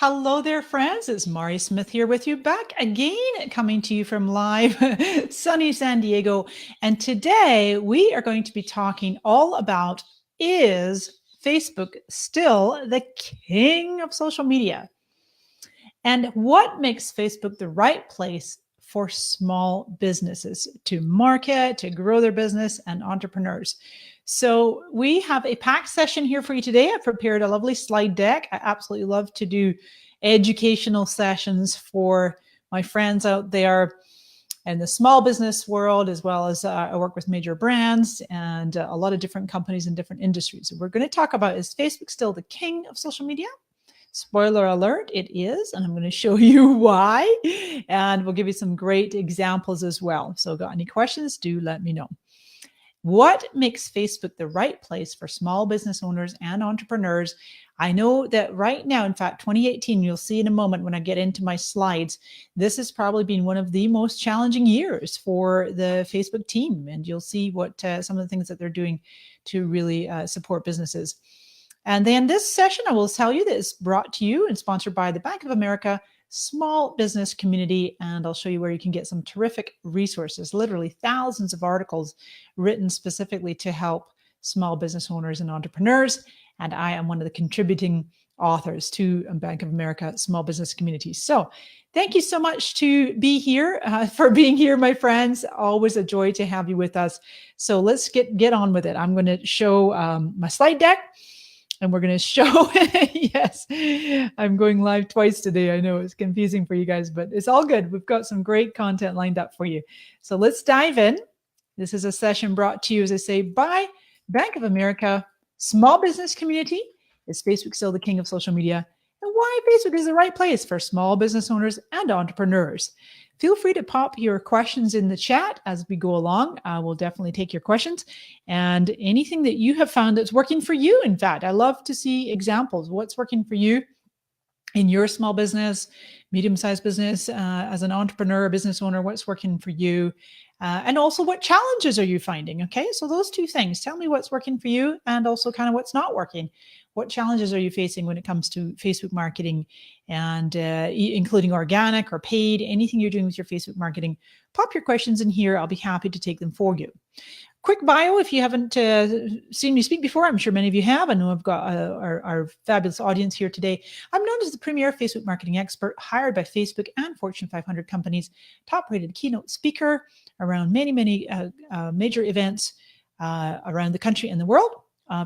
Hello there, friends. It's Mari Smith here with you back again, coming to you from live sunny San Diego. And today we are going to be talking all about, is Facebook still the king of social media? And what makes Facebook the right place for small businesses to market, to grow their business, and entrepreneurs? So we have a packed session here for you today. I've prepared a lovely slide deck. I absolutely love to do educational sessions for my friends out there in the small business world, as well as I work with major brands and a lot of different companies in different industries. So we're going to talk about, is Facebook still the king of social media? Spoiler alert, it is, and I'm going to show you why, and we'll give you some great examples as well. So got any questions, do let me know. What makes Facebook the right place for small business owners and entrepreneurs? I know that right now, in fact, 2018, you'll see in a moment when I get into my slides, this has probably been one of the most challenging years for the Facebook team. And you'll see what some of the things that they're doing to really support businesses. And then this session, I will tell you that is brought to you and sponsored by the Bank of America Small Business Community. And I'll show you where you can get some terrific resources, literally thousands of articles written specifically to help small business owners and entrepreneurs. And I am one of the contributing authors to Bank of America Small Business Community. So thank you so much to be here, for being here, my friends. Always a joy to have you with us. So let's get on with it. I'm going to show my slide deck. And we're going to show, yes, I'm going live twice today. I know it's confusing for you guys, but it's all good. We've got some great content lined up for you. So let's dive in. This is a session brought to you, as I say, by Bank of America Small Business Community. Is Facebook still the king of social media? And why Facebook is the right place for small business owners and entrepreneurs? Feel free to pop your questions in the chat as we go along. I will definitely take your questions and anything that you have found that's working for you. In fact, I love to see examples. What's working for you in your small business, medium-sized business, as an entrepreneur, business owner, what's working for you? And also, what challenges are you finding? Okay, so those two things. Tell me what's working for you and also kind of what's not working. What challenges are you facing when it comes to Facebook marketing, and including organic or paid, anything you're doing with your Facebook marketing? Pop your questions in here. I'll be happy to take them for you. Quick bio, if you haven't seen me speak before, I'm sure many of you have. I know I've got our fabulous audience here today. I'm known as the premier Facebook marketing expert, hired by Facebook and Fortune 500 companies, top-rated keynote speaker around many major events around the country and the world,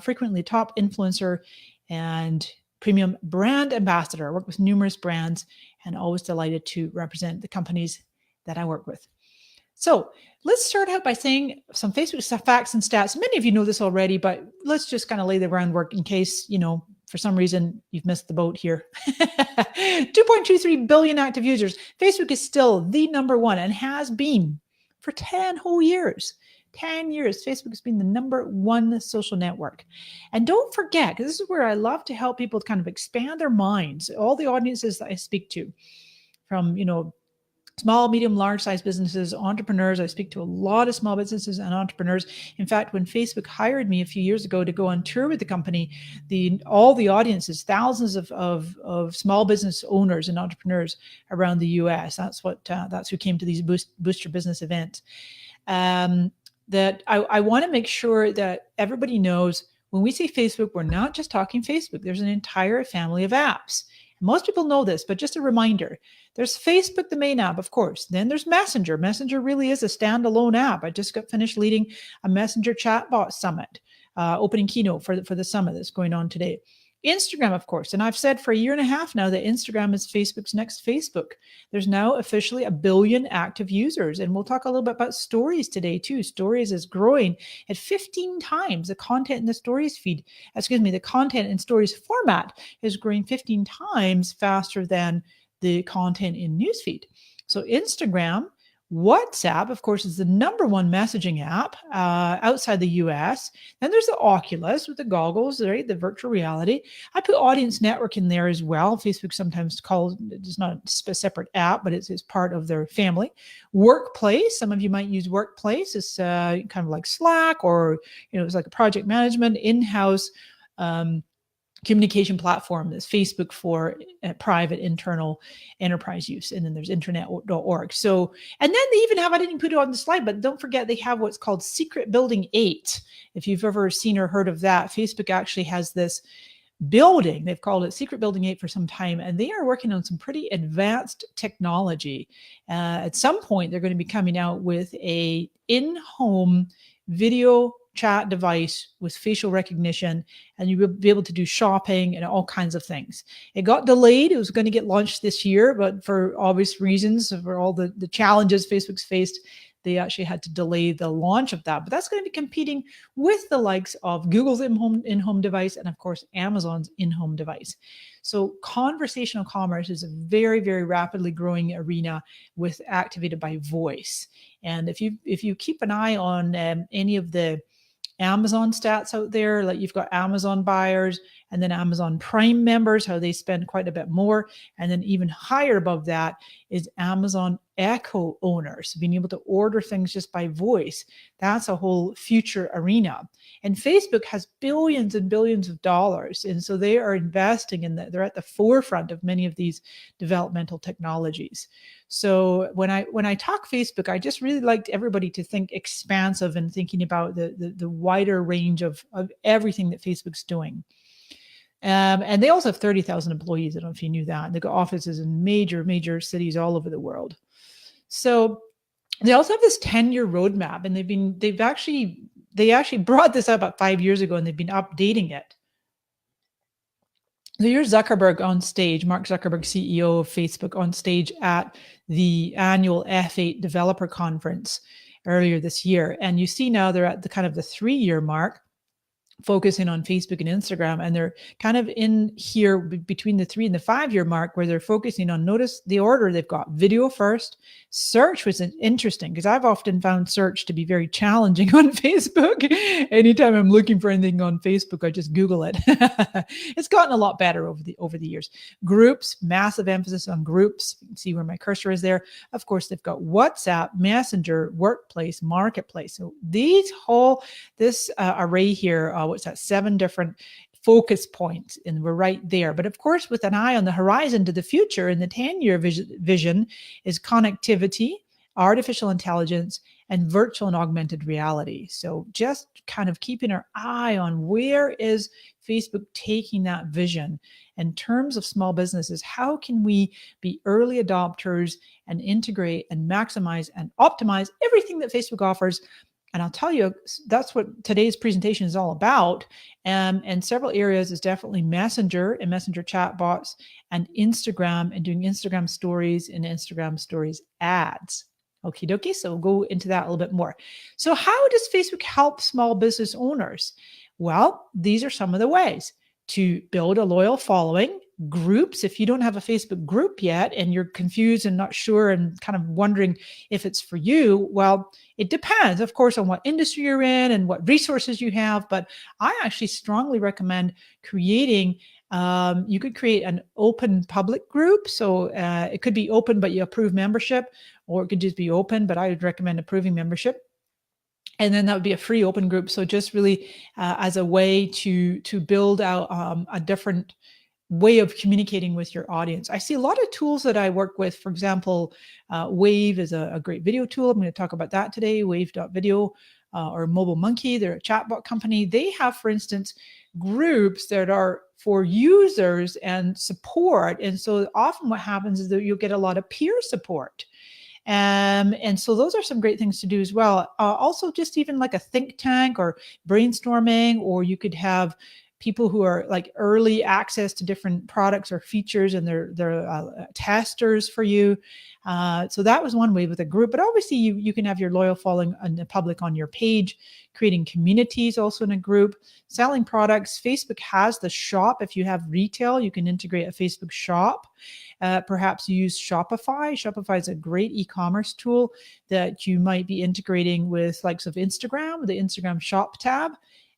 frequently top influencer and premium brand ambassador. I work with numerous brands and always delighted to represent the companies that I work with. So let's start out by saying some Facebook facts and stats. Many of you know this already, but let's just kind of lay the groundwork in case, for some reason you've missed the boat here. 2.23 billion active users. Facebook is still the number one and has been for 10 whole years. 10 years, Facebook has been the number one social network. And don't forget, because this is where I love to help people kind of expand their minds, all the audiences that I speak to, from, small, medium, large size businesses, entrepreneurs. I speak to a lot of small businesses and entrepreneurs. In fact, when Facebook hired me a few years ago to go on tour with the company, all the audiences, thousands of small business owners and entrepreneurs around the US. That's who came to these Boost Your Business events. That I want to make sure that everybody knows, when we say Facebook, we're not just talking Facebook. There's an entire family of apps. Most people know this, but just a reminder, there's Facebook, the main app, of course. Then there's Messenger. Messenger really is a standalone app. I just got finished leading a Messenger chatbot summit, opening keynote for the summit that's going on today. Instagram, of course. And I've said for a year and a half now that Instagram is Facebook's next Facebook. There's now officially 1 billion active users. And we'll talk a little bit about stories today too. Stories is growing at 15 times. The content in the stories feed, the content in stories format is growing 15 times faster than the content in newsfeed. So Instagram, WhatsApp, of course, is the number one messaging app outside the US. Then there's the Oculus with the goggles, right? The virtual reality. I put Audience Network in there as well. Facebook sometimes calls, it's not a separate app, but it's part of their family. Workplace, some of you might use Workplace. It's kind of like Slack, or, it's like a project management in-house communication platform that's Facebook for private internal enterprise use. And then there's internet.org. So, and then they even have, I didn't put it on the slide, but don't forget they have what's called Secret Building 8. If you've ever seen or heard of that, Facebook actually has this building. They've called it Secret Building 8 for some time, and they are working on some pretty advanced technology. At some point, they're going to be coming out with a in-home video chat device with facial recognition, and you will be able to do shopping and all kinds of things. It got delayed. It was going to get launched this year, but for obvious reasons, for all the challenges Facebook's faced, they actually had to delay the launch of that. But that's going to be competing with the likes of Google's in-home device and, of course, Amazon's in-home device. So conversational commerce is a very, very rapidly growing arena with activated by voice. And if you keep an eye on any of the Amazon stats out there, like you've got Amazon buyers and then Amazon Prime members, how they spend quite a bit more. And then even higher above that is Amazon Echo owners, being able to order things just by voice. That's a whole future arena. And Facebook has billions and billions of dollars. And so they are investing in that. They're at the forefront of many of these developmental technologies. So when I talk Facebook, I just really like everybody to think expansive and thinking about the wider range of everything that Facebook's doing. And they also have 30,000 employees. I don't know if you knew that. They've got offices in major cities all over the world. So they also have this 10-year roadmap, and they actually brought this up about 5 years ago, and they've been updating it. So here's Zuckerberg on stage, Mark Zuckerberg, CEO of Facebook, on stage at the annual F8 developer conference earlier this year. And you see now they're at the kind of the 3-year mark, focusing on Facebook and Instagram, and they're kind of in here between the 3 and the 5-year mark where they're focusing on, notice the order they've got: video first. Search was interesting because I've often found search to be very challenging on Facebook. Anytime I'm looking for anything on Facebook, I just Google it. It's gotten a lot better over the years. Groups, massive emphasis on groups. You can see where my cursor is there. Of course, they've got WhatsApp, Messenger, Workplace, Marketplace. So this array here, what's that, 7 different focus points, and we're right there. But of course, with an eye on the horizon to the future, and the 10-year vision is connectivity, artificial intelligence, and virtual and augmented reality. So just kind of keeping our eye on where is Facebook taking that vision in terms of small businesses. How can we be early adopters and integrate and maximize and optimize everything that Facebook offers? And I'll tell you, that's what today's presentation is all about. And several areas is definitely Messenger and Messenger chatbots, and Instagram, and doing Instagram stories and Instagram stories ads. Okie dokie. So we'll go into that a little bit more. So how does Facebook help small business owners? Well, these are some of the ways: to build a loyal following. Groups, if you don't have a Facebook group yet and you're confused and not sure and kind of wondering if it's for you, well, it depends, of course, on what industry you're in and what resources you have. But I actually strongly recommend creating, you could create an open public group. So it could be open, but you approve membership, or it could just be open, but I would recommend approving membership. And then that would be a free open group. So just really as a way to build out a different way of communicating with your audience. I see a lot of tools that I work with. For example, Wave is a great video tool. I'm going to talk about that today. Wave.video or Mobile Monkey, they're a chatbot company. They have, for instance, groups that are for users and support. And so often what happens is that you'll get a lot of peer support. And so those are some great things to do as well. Also, just even like a think tank or brainstorming, or you could have people who are like early access to different products or features, and they're testers for you. So that was one way with a group. But obviously, you can have your loyal following in the public on your page, creating communities also in a group, selling products. Facebook has the shop. If you have retail, you can integrate a Facebook shop. Perhaps you use Shopify. Shopify is a great e-commerce tool that you might be integrating with likes of Instagram, the Instagram shop tab.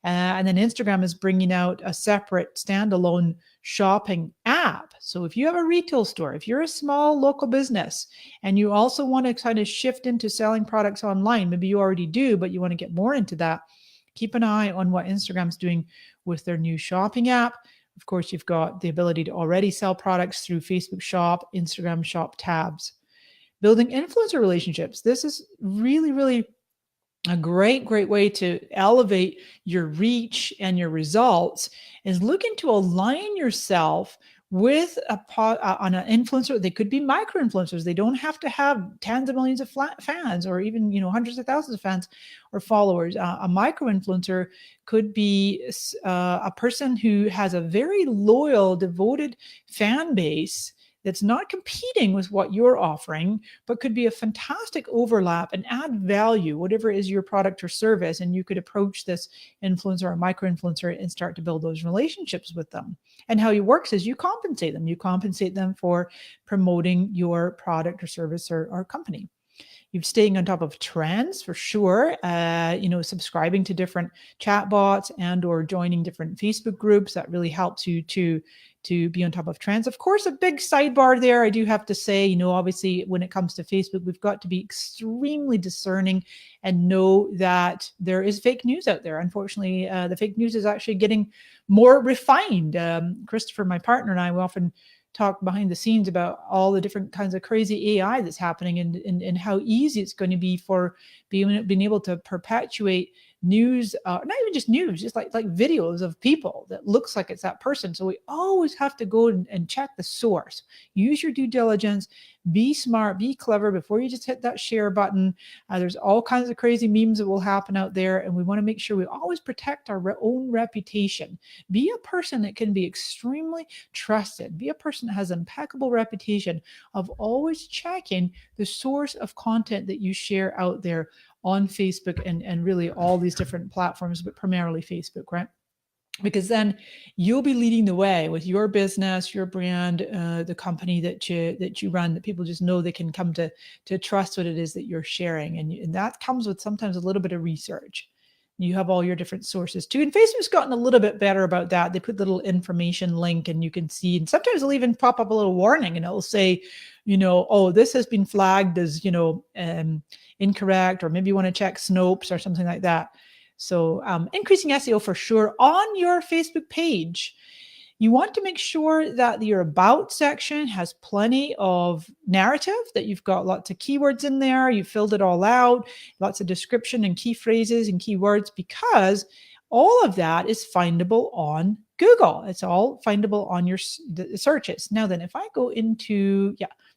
And then Instagram is bringing out a separate standalone shopping app. So if you have a retail store, if you're a small local business and you also want to kind of shift into selling products online, maybe you already do, but you want to get more into that, keep an eye on what Instagram's doing with their new shopping app. Of course, you've got the ability to already sell products through Facebook Shop, Instagram Shop tabs. Building influencer relationships. This is really, really a great way to elevate your reach and your results is looking to align yourself with on an influencer. They could be micro influencers. They don't have to have tens of millions of fans or even hundreds of thousands of fans or followers. A micro influencer could be a person who has a very loyal, devoted fan base that's not competing with what you're offering, but could be a fantastic overlap and add value, whatever is your product or service. And you could approach this influencer or micro influencer and start to build those relationships with them. And how it works is you compensate them. You compensate them for promoting your product or service or company. You're staying on top of trends for sure. Subscribing to different chatbots and or joining different Facebook groups that really helps you to be on top of trends. Of course, a big sidebar there, I do have to say, obviously when it comes to Facebook, we've got to be extremely discerning and know that there is fake news out there. Unfortunately, the fake news is actually getting more refined. Christopher, my partner, and I, we often talk behind the scenes about all the different kinds of crazy AI that's happening and how easy it's going to be for being able to perpetuate news, not even just news, just like videos of people that looks like it's that person. So we always have to go and check the source. Use your due diligence, be smart, be clever before you just hit that share button. There's all kinds of crazy memes that will happen out there, and we want to make sure we always protect our own reputation. Be a person that can be extremely trusted. Be a person that has an impeccable reputation of always checking the source of content that you share out there on Facebook and really all these different platforms, but primarily Facebook, right? Because then you'll be leading the way with your business, your brand, the company that you run, that people just know they can come to trust what it is that you're sharing. And that comes with sometimes a little bit of research. You have all your different sources too. And Facebook's gotten a little bit better about that. They put little information link and you can see, and sometimes they'll even pop up a little warning and it'll say, oh, this has been flagged as, incorrect, or maybe you want to check Snopes or something like that. So increasing SEO for sure on your Facebook page. You want to make sure that your about section has plenty of narrative, that you've got lots of keywords in there, you filled it all out, lots of description and key phrases and keywords, because all of that is findable on Google. It's all findable on your searches. Now then, if I go into,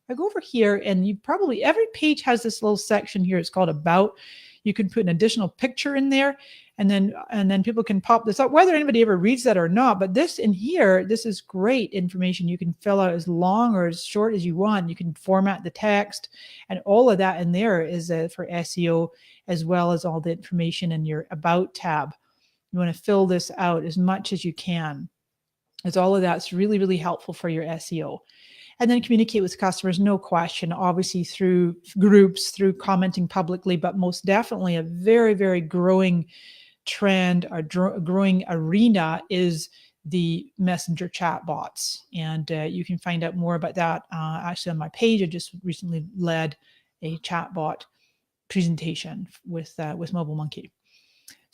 I go over here, and every page has this little section here. It's called About. You can put an additional picture in there, and then people can pop this up, whether anybody ever reads that or not. But this in here, this is great information. You can fill out as long or as short as you want. You can format the text, and all of that in there is for SEO, as well as all the information in your About tab. You want to fill this out as much as you can, as all of that's really, really helpful for your SEO. And then communicate with customers, no question, obviously through groups, through commenting publicly, but most definitely a very, very growing trend, a growing arena is the messenger chatbots. And you can find out more about that actually on my page. I just recently led a chatbot presentation with Mobile Monkey.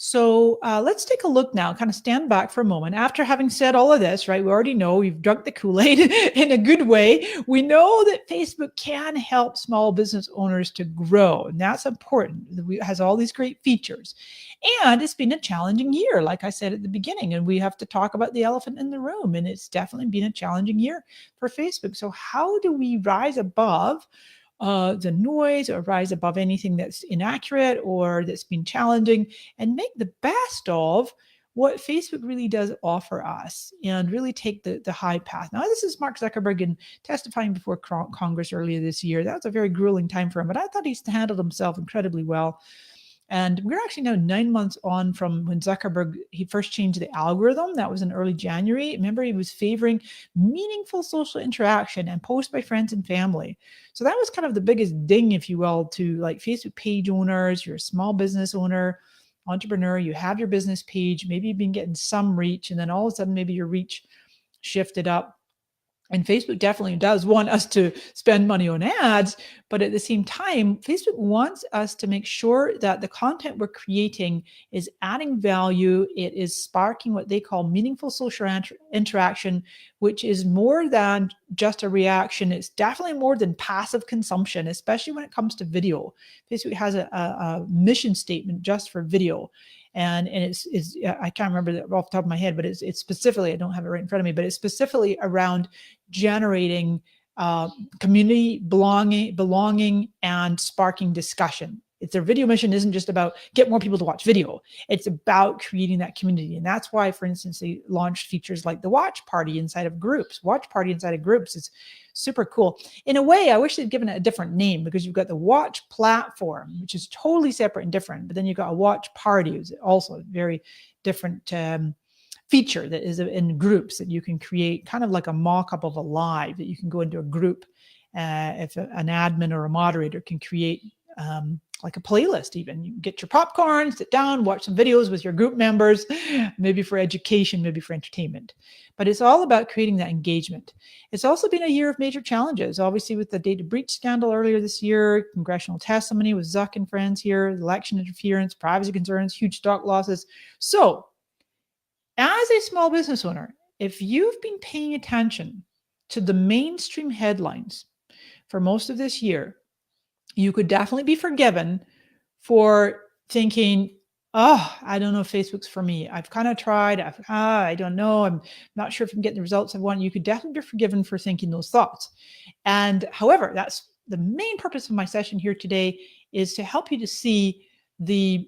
So let's take a look now, kind of stand back for a moment. After having said all of this, right, we already know we've drunk the Kool-Aid in a good way. We know that Facebook can help small business owners to grow, and that's important. It has all these great features. And it's been a challenging year, like I said at the beginning, and we have to talk about the elephant in the room, and it's definitely been a challenging year for Facebook. So how do we rise above the noise, or rise above anything that's inaccurate or that's been challenging, and make the best of what Facebook really does offer us, and really take the high path? Now, this is Mark Zuckerberg and testifying before Congress earlier this year. That was a very grueling time for him, but I thought he's handled himself incredibly well. And we're actually now 9 months on from when Zuckerberg, he first changed the algorithm. That was in early January. Remember, he was favoring meaningful social interaction and posts by friends and family. So that was kind of the biggest ding, if you will, to like Facebook page owners. You're a small business owner, entrepreneur, you have your business page, maybe you've been getting some reach, and then all of a sudden maybe your reach shifted up And Facebook definitely does want us to spend money on ads, but at the same time, Facebook wants us to make sure that the content we're creating is adding value. It is sparking what they call meaningful social interaction, which is more than just a reaction. It's definitely more than passive consumption, especially when it comes to video. Facebook has a mission statement just for video. And it's I can't remember that off the top of my head, but it's specifically, I don't have it right in front of me, but it's specifically around generating community belonging and sparking discussion. It's their video mission isn't just about get more people to watch video. It's about creating that community. And that's why, for instance, they launched features like the watch party inside of groups. Watch party inside of groups is super cool. In a way, I wish they'd given it a different name, because you've got the watch platform, which is totally separate and different. But then you've got a watch party, which is also a very different feature that is in groups that you can create, kind of like a mock-up of a live that you can go into a group. If an admin or a moderator can create like a playlist, even you get your popcorn, sit down, watch some videos with your group members, maybe for education, maybe for entertainment. But it's all about creating that engagement. It's also been a year of major challenges, obviously, with the data breach scandal earlier this year, congressional testimony with Zuck and friends here, election interference, privacy concerns, huge stock losses. So as a small business owner, if you've been paying attention to the mainstream headlines for most of this year, you could definitely be forgiven for thinking, oh, I don't know if Facebook's for me. I've kind of tried. I don't know. I'm not sure if I'm getting the results I want. You could definitely be forgiven for thinking those thoughts. And however, that's the main purpose of my session here today, is to help you to see a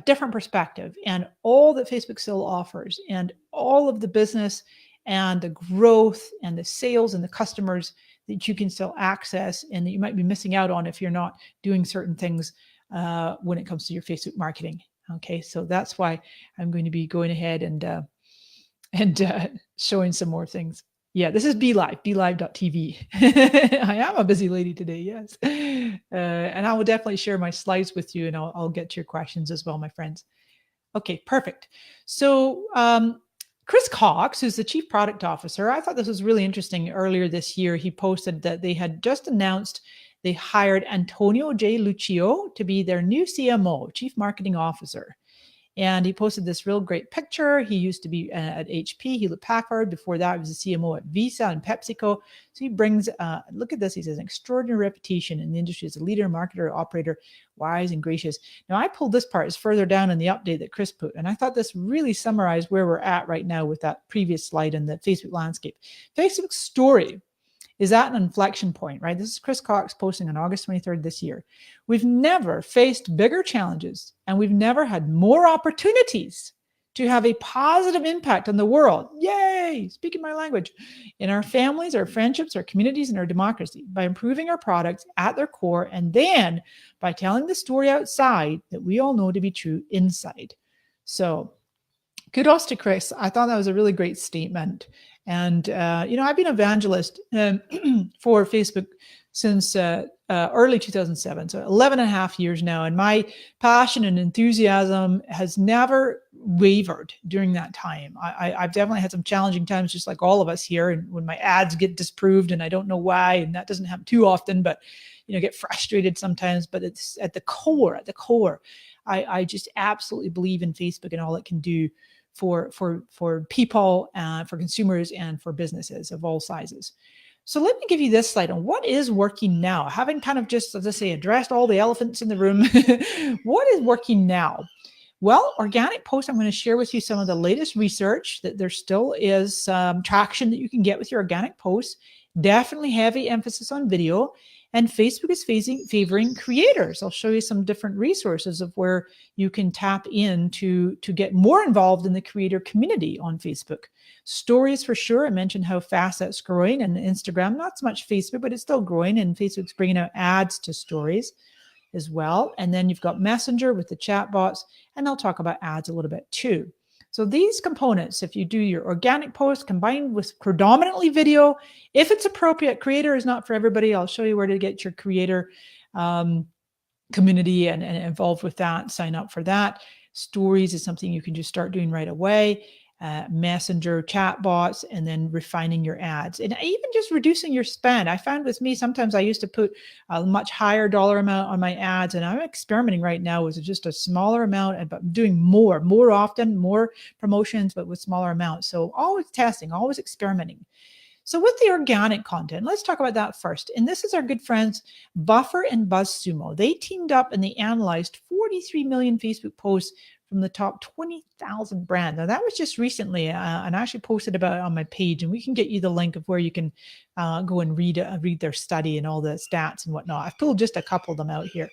different perspective and all that Facebook still offers, and all of the business and the growth and the sales and the customers that you can still access, and that you might be missing out on if you're not doing certain things when it comes to your Facebook marketing. Okay, so that's why I'm going to be going ahead and showing some more things. Yeah, this is BeLive.tv. I am a busy lady today, yes. And I will definitely share my slides with you, and I'll get to your questions as well, my friends. Okay, perfect. So Chris Cox, who's the Chief Product Officer, I thought this was really interesting. Earlier this year, he posted that they had just announced they hired Antonio J. Lucio to be their new CMO, Chief Marketing Officer. And he posted this real great picture. He used to be at HP, Hewlett-Packard. Before that, he was a CMO at Visa and PepsiCo. So he brings, look at this, he says, an extraordinary reputation in the industry as a leader, marketer, operator, wise and gracious. Now, I pulled this part, it's further down in the update that Chris put, and I thought this really summarized where we're at right now with that previous slide in the Facebook landscape. Facebook's story is at an inflection point, right? This is Chris Cox posting on August 23rd this year. We've never faced bigger challenges, and we've never had more opportunities to have a positive impact on the world. Yay! Speaking my language. In our families, our friendships, our communities, and our democracy, by improving our products at their core, and then by telling the story outside that we all know to be true inside. So kudos to Chris. I thought that was a really great statement. And, I've been evangelist for Facebook since early 2007, so 11 and a half years now. And my passion and enthusiasm has never wavered during that time. I've definitely had some challenging times, just like all of us here, and when my ads get disproved and I don't know why, and that doesn't happen too often, but, get frustrated sometimes. But it's at the core, I just absolutely believe in Facebook and all it can do for people, for consumers, and for businesses of all sizes. So let me give you this slide on what is working now. Having kind of just, as I say, addressed all the elephants in the room, what is working now? Well, organic posts, I'm going to share with you some of the latest research that there still is traction that you can get with your organic posts. Definitely heavy emphasis on video. And Facebook is favoring creators. I'll show you some different resources of where you can tap in to get more involved in the creator community on Facebook. Stories for sure. I mentioned how fast that's growing, and Instagram, not so much Facebook, but it's still growing, and Facebook's bringing out ads to stories as well. And then you've got Messenger with the chatbots, and I'll talk about ads a little bit too. So these components, if you do your organic post combined with predominantly video, if it's appropriate, creator is not for everybody. I'll show you where to get your creator community and involved with that, sign up for that. Stories is something you can just start doing right away. messenger chatbots, and then refining your ads, and even just reducing your spend. I found with me, sometimes I used to put a much higher dollar amount on my ads, and I'm experimenting right now with just a smaller amount, but doing more often, more promotions, but with smaller amounts. So always testing, always experimenting. So with the organic content, let's talk about that first. And this is our good friends Buffer and BuzzSumo. They teamed up and they analyzed 43 million Facebook posts from the top 20,000 brands. Now that was just recently, and I actually posted about it on my page, and we can get you the link of where you can go and read their study and all the stats and whatnot. I've pulled just a couple of them out here.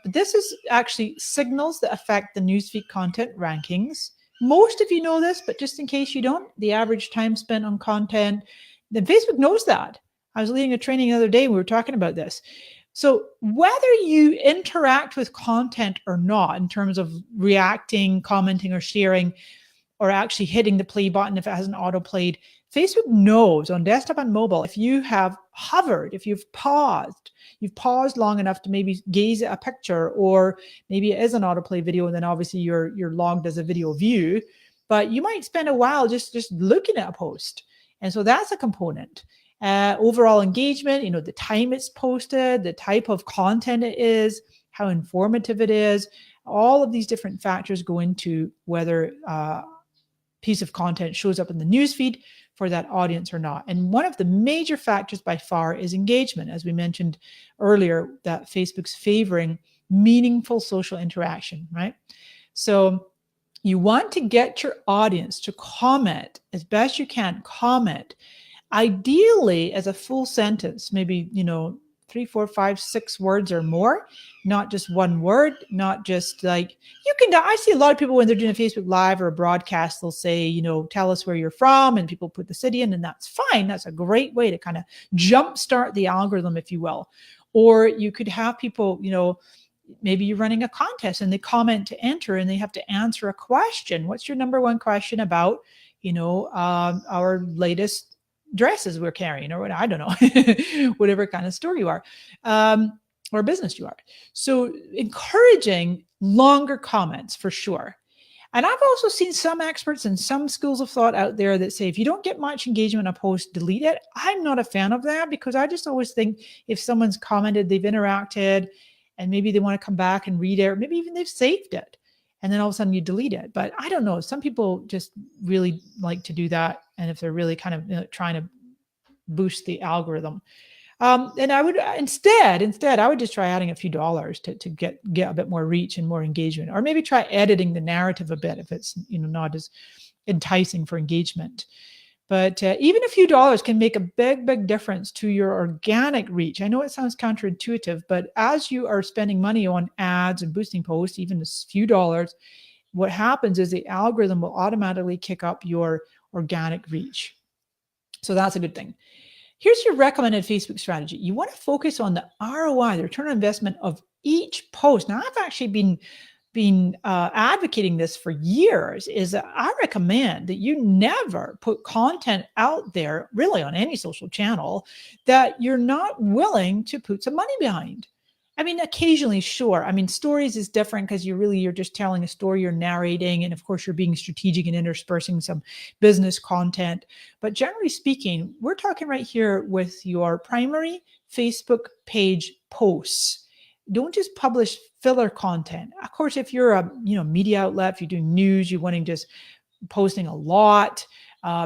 This is actually signals that affect the newsfeed content rankings. Most of you know this, but just in case you don't, the average time spent on content, then Facebook knows that. I was leading a training the other day, and we were talking about this. So whether you interact with content or not, in terms of reacting, commenting, or sharing, or actually hitting the play button if it hasn't auto-played, Facebook knows on desktop and mobile, if you have hovered, if you've paused long enough to maybe gaze at a picture, or maybe it is an autoplay video, and then obviously you're logged as a video view, but you might spend a while just looking at a post. And so that's a component. Overall engagement, the time it's posted, the type of content it is, how informative it is, all of these different factors go into whether piece of content shows up in the newsfeed for that audience or not. And one of the major factors by far is engagement. As we mentioned earlier, that Facebook's favoring meaningful social interaction, right? So you want to get your audience to comment as best you can, comment, ideally as a full sentence, maybe, 3, 4, 5, 6 words or more, not just one word, not just like, I see a lot of people when they're doing a Facebook Live or a broadcast, they'll say, tell us where you're from, and people put the city in, and that's fine. That's a great way to kind of jumpstart the algorithm, if you will. Or you could have people, maybe you're running a contest and they comment to enter and they have to answer a question. What's your number one question about, our latest dresses we're carrying, or what, I don't know, whatever kind of store you are, or business you are. So encouraging longer comments for sure. And I've also seen some experts and some schools of thought out there that say, if you don't get much engagement on a post, delete it. I'm not a fan of that, because I just always think if someone's commented, they've interacted, and maybe they want to come back and read it, or maybe even they've saved it, and then all of a sudden you delete it. But I don't know. Some people just really like to do that. And if they're really kind of trying to boost the algorithm. And I would instead, I would just try adding a few dollars to get a bit more reach and more engagement, or maybe try editing the narrative a bit if it's not as enticing for engagement. But even a few dollars can make a big difference to your organic reach. I know it sounds counterintuitive, but as you are spending money on ads and boosting posts, even a few dollars, what happens is the algorithm will automatically kick up your organic reach. So that's a good thing. Here's your recommended Facebook strategy. You want to focus on the ROI, the return on investment of each post. Now, I've actually been advocating this for years. Is that I recommend that you never put content out there, really on any social channel, that you're not willing to put some money behind. I mean, occasionally, sure. I mean, stories is different because you're just telling a story, you're narrating, and of course you're being strategic and interspersing some business content. But generally speaking, we're talking right here with your primary Facebook page posts. Don't just publish filler content. Of course, if you're a media outlet, if you're doing news, you're wanting just posting a lot.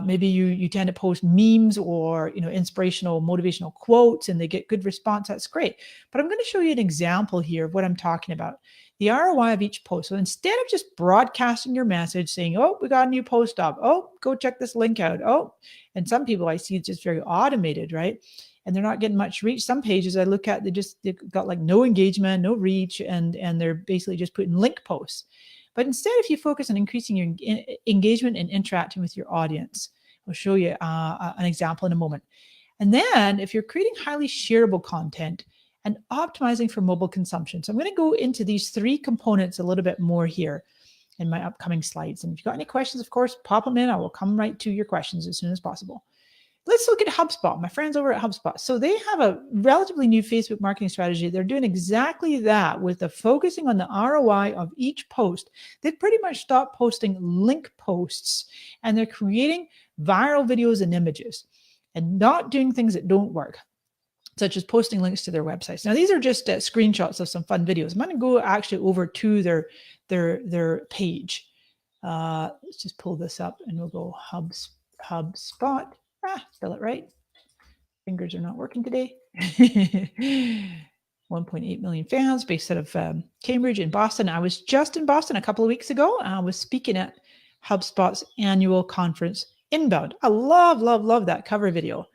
Maybe you tend to post memes or inspirational, motivational quotes, and they get good response. That's great. But I'm going to show you an example here of what I'm talking about. The ROI of each post. So instead of just broadcasting your message saying, oh, we got a new post up. Oh, go check this link out. Oh, and some people I see it's just very automated, right? And they're not getting much reach. Some pages I look at, they've got like no engagement, no reach, and they're basically just putting link posts. But instead, if you focus on increasing your engagement and interacting with your audience, I'll show you an example in a moment. And then if you're creating highly shareable content and optimizing for mobile consumption. So I'm going to go into these 3 components a little bit more here in my upcoming slides. And if you've got any questions, of course, pop them in. I will come right to your questions as soon as possible. Let's look at HubSpot, my friends over at HubSpot. So they have a relatively new Facebook marketing strategy. They're doing exactly that with the focusing on the ROI of each post. They've pretty much stopped posting link posts, and they're creating viral videos and images and not doing things that don't work, such as posting links to their websites. Now, these are just screenshots of some fun videos. I'm going to go actually over to their page. Let's just pull this up and we'll go HubSpot. Spell it right. Fingers are not working today. 1.8 million fans based out of Cambridge in Boston. I was just in Boston a couple of weeks ago. I was speaking at HubSpot's annual conference, Inbound. I love that cover video.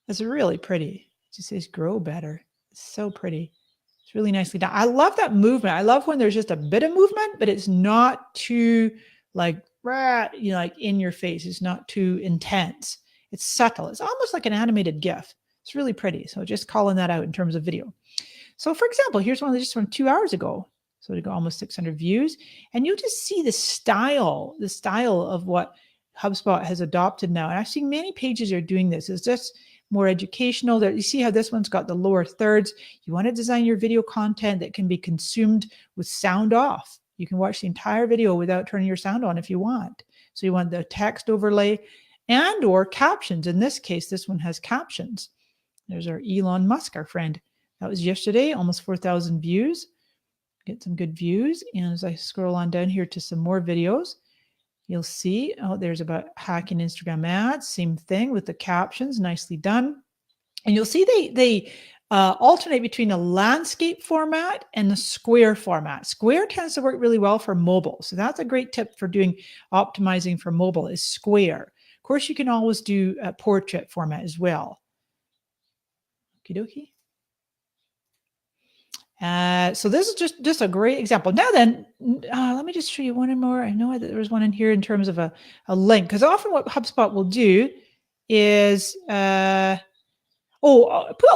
It's really pretty. It just says grow better. It's so pretty. It's really nicely done. I love that movement. I love when there's just a bit of movement, but it's not too like in your face. It's not too intense. It's subtle. It's almost like an animated GIF. It's really pretty. So just calling that out in terms of video. So for example, here's one just from 2 hours ago. So we got almost 600 views, and you'll just see the style of what HubSpot has adopted now. And I've seen many pages are doing this. It's just more educational. There, you see how this one's got the lower thirds. You want to design your video content that can be consumed with sound off. You can watch the entire video without turning your sound on if you want. So you want the text overlay and or captions. In this case, this one has captions. There's our Elon Musk, our friend. That was yesterday, almost 4,000 views. Get some good views. And as I scroll on down here to some more videos, you'll see, there's about hacking Instagram ads. Same thing with the captions, nicely done. And you'll see they alternate between a landscape format and the square format. Square tends to work really well for mobile. So that's a great tip for doing optimizing for mobile is square. Of course, you can always do a portrait format as well. Okie dokie. So this is just a great example. Now then, let me just show you one more. I know that there was one in here in terms of a link, because often what HubSpot will do is put a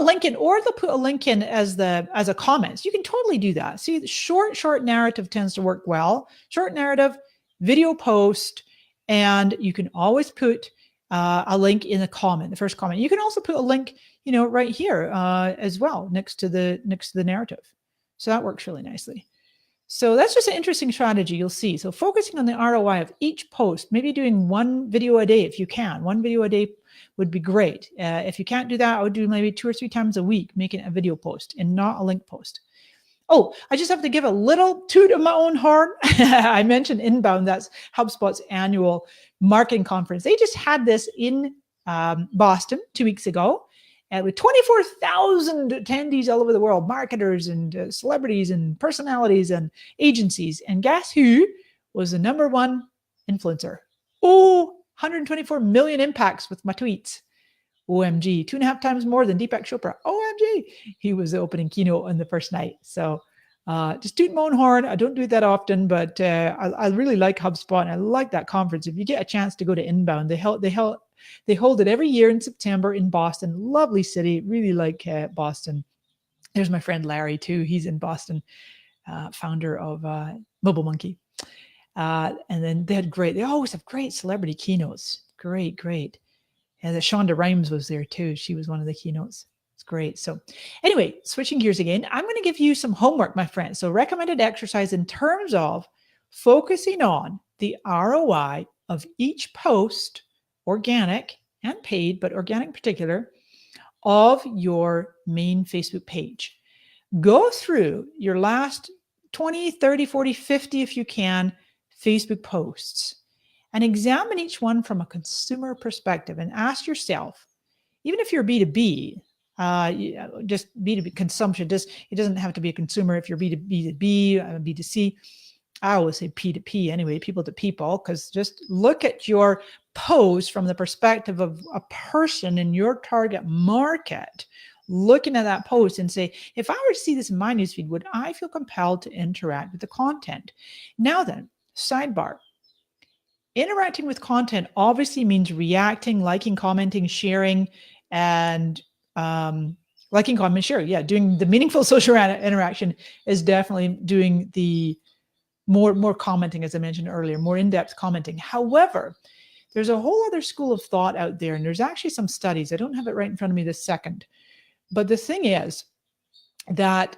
link in, or they'll put a link in as a comment. You can totally do that. See, the short narrative tends to work well. Short narrative, video post, and you can always put a link in the comment, the first comment. You can also put a link, right here as well next to the narrative. So that works really nicely. So that's just an interesting strategy you'll see. So focusing on the ROI of each post, maybe doing one video a day if you can. One video a day would be great. If you can't do that, I would do maybe 2 or 3 times a week, making a video post and not a link post. Oh, I just have to give a little toot of my own horn. I mentioned Inbound, that's HubSpot's annual marketing conference. They just had this in Boston 2 weeks ago, with 24,000 attendees all over the world, marketers and celebrities and personalities and agencies. And guess who was the #1 influencer? 124 million impacts with my tweets. OMG, 2.5 times more than Deepak Chopra. OMG, he was the opening keynote on the first night. So just toot my own horn. I don't do it that often, but I really like HubSpot, and I like that conference. If you get a chance to go to Inbound, they hold it every year in September in Boston. Lovely city. Really like Boston. There's my friend Larry too. He's in Boston, founder of Mobile Monkey. And then they always have great celebrity keynotes. Great. And the Shonda Rhimes was there too. She was one of the keynotes. It's great. So anyway, switching gears again, I'm going to give you some homework, my friends. So recommended exercise in terms of focusing on the ROI of each post, organic and paid, but organic in particular, of your main Facebook page. Go through your last 20, 30, 40, 50, if you can, Facebook posts, and examine each one from a consumer perspective and ask yourself, even if you're B2B, just B2B consumption, it doesn't have to be a consumer. If you're B2B, B2C, I always say P2P anyway, people to people, because just look at your post from the perspective of a person in your target market, looking at that post and say, if I were to see this in my newsfeed, would I feel compelled to interact with the content? Now then, sidebar. Interacting with content obviously means reacting, liking, commenting, sharing, and liking, comment, share. Yeah, doing the meaningful social interaction is definitely doing the more commenting, as I mentioned earlier, more in-depth commenting. However, there's a whole other school of thought out there. And there's actually some studies. I don't have it right in front of me this second. But the thing is that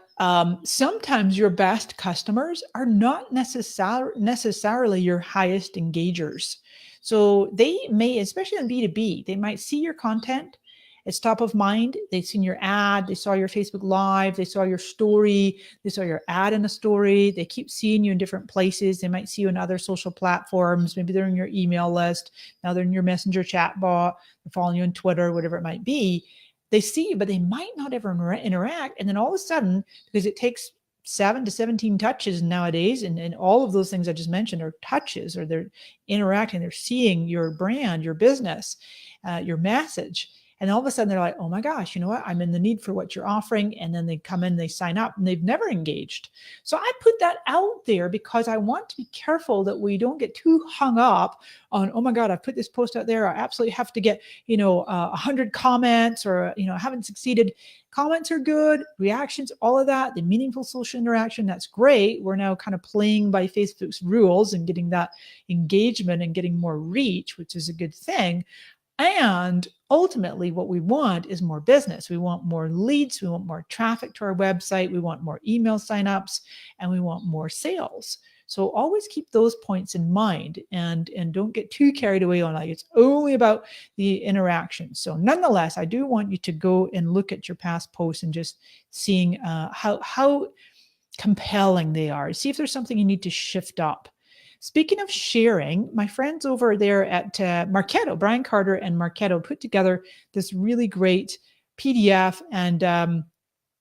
sometimes your best customers are not necessarily your highest engagers. So they may, especially on B2B, they might see your content. It's top of mind. They've seen your ad. They saw your Facebook Live. They saw your story. They saw your ad in a story. They keep seeing you in different places. They might see you in other social platforms. Maybe they're in your email list. Now they're in your messenger chatbot. They're following you on Twitter, whatever it might be. They see you, but they might not ever interact. And then all of a sudden, because it takes 7 to 17 touches nowadays, and all of those things I just mentioned are touches, or they're interacting, they're seeing your brand, your business, your message. And all of a sudden they're like, oh my gosh, you know what? I'm in the need for what you're offering. And then they come in, they sign up, and they've never engaged. So I put that out there because I want to be careful that we don't get too hung up on, oh my God, I put this post out there. I absolutely have to get, 100 comments, or, I haven't succeeded. Comments are good, reactions, all of that, the meaningful social interaction, that's great. We're now kind of playing by Facebook's rules and getting that engagement and getting more reach, which is a good thing. And ultimately, what we want is more business. We want more leads. We want more traffic to our website. We want more email signups, and we want more sales. So always keep those points in mind, and don't get too carried away on like it's only about the interaction. So nonetheless, I do want you to go and look at your past posts and just seeing how compelling they are. See if there's something you need to shift up. Speaking of sharing, my friends over there at Marketo, Brian Carter and Marketo, put together this really great PDF. And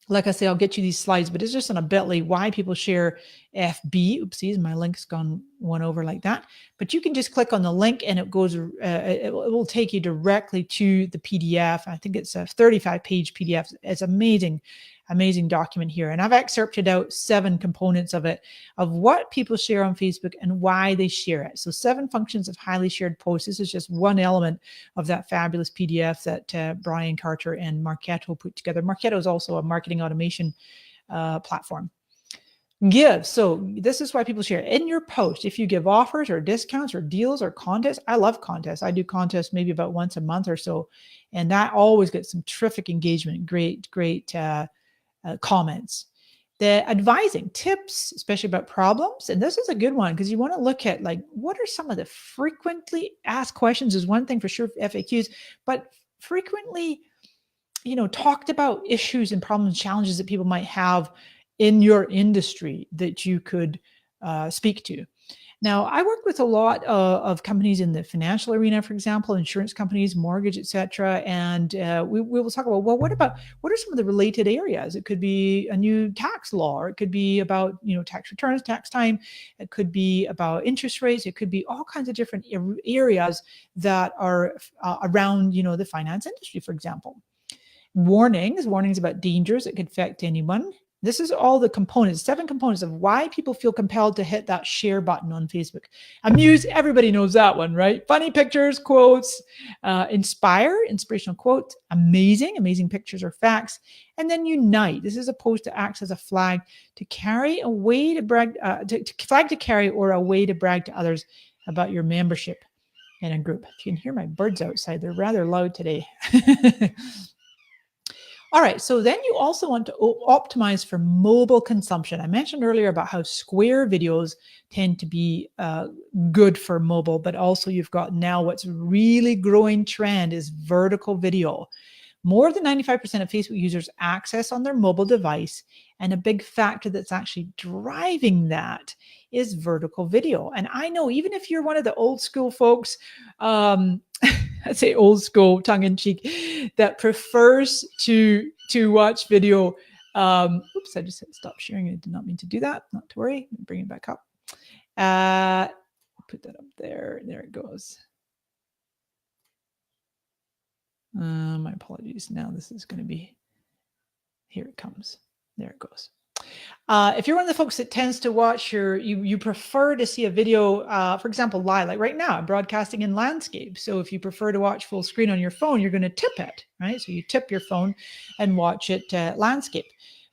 like I say, I'll get you these slides, but it's just on a Bitly why people share FB. Oopsies, my link's gone one over like that. But you can just click on the link and it goes. It will take you directly to the PDF. I think it's a 35-page PDF. It's amazing document here. And I've excerpted out 7 components of it, of what people share on Facebook and why they share it. So 7 functions of highly shared posts. This is just one element of that fabulous PDF that Brian Carter and Marketo put together. Marketo is also a marketing automation platform. Give. So this is why people share in your post. If you give offers or discounts or deals or contests, I love contests. I do contests maybe about once a month or so. And that always gets some terrific engagement, great comments. The advising tips, especially about problems. And this is a good one because you want to look at like, what are some of the frequently asked questions is one thing for sure, FAQs, but frequently, talked about issues and problems, challenges that people might have in your industry that you could speak to. Now, I work with a lot of companies in the financial arena, for example, insurance companies, mortgage, et cetera. And we will talk about, well, what are some of the related areas? It could be a new tax law, or it could be about, tax returns, tax time. It could be about interest rates. It could be all kinds of different areas that are around, the finance industry, for example. Warnings about dangers that could affect anyone. This is all the components, 7 components of why people feel compelled to hit that share button on Facebook. Amuse, everybody knows that one, right? Funny pictures, quotes, inspirational quotes, amazing pictures or facts. And then unite. This is a post that acts as a flag to carry, a way to brag, flag to carry, or a way to brag to others about your membership in a group. If you can hear my birds outside, they're rather loud today. All right, so then you also want to optimize for mobile consumption. I mentioned earlier about how square videos tend to be good for mobile, but also you've got now what's really growing trend is vertical video. More than 95% of Facebook users access on their mobile device, and a big factor that's actually driving that is vertical video. And I know even if you're one of the old school folks, I'd say old school, tongue in cheek, that prefers to watch video. Oops, I just hit stop sharing. I did not mean to do that. Not to worry. Bring it back up. Put that up there. There it goes. My apologies. Now this is going to be, here it comes. There it goes. If you're one of the folks that tends to watch you prefer to see a video, for example, live, like right now, I'm broadcasting in landscape. So if you prefer to watch full screen on your phone, you're going to tip it, right? So you tip your phone and watch it landscape.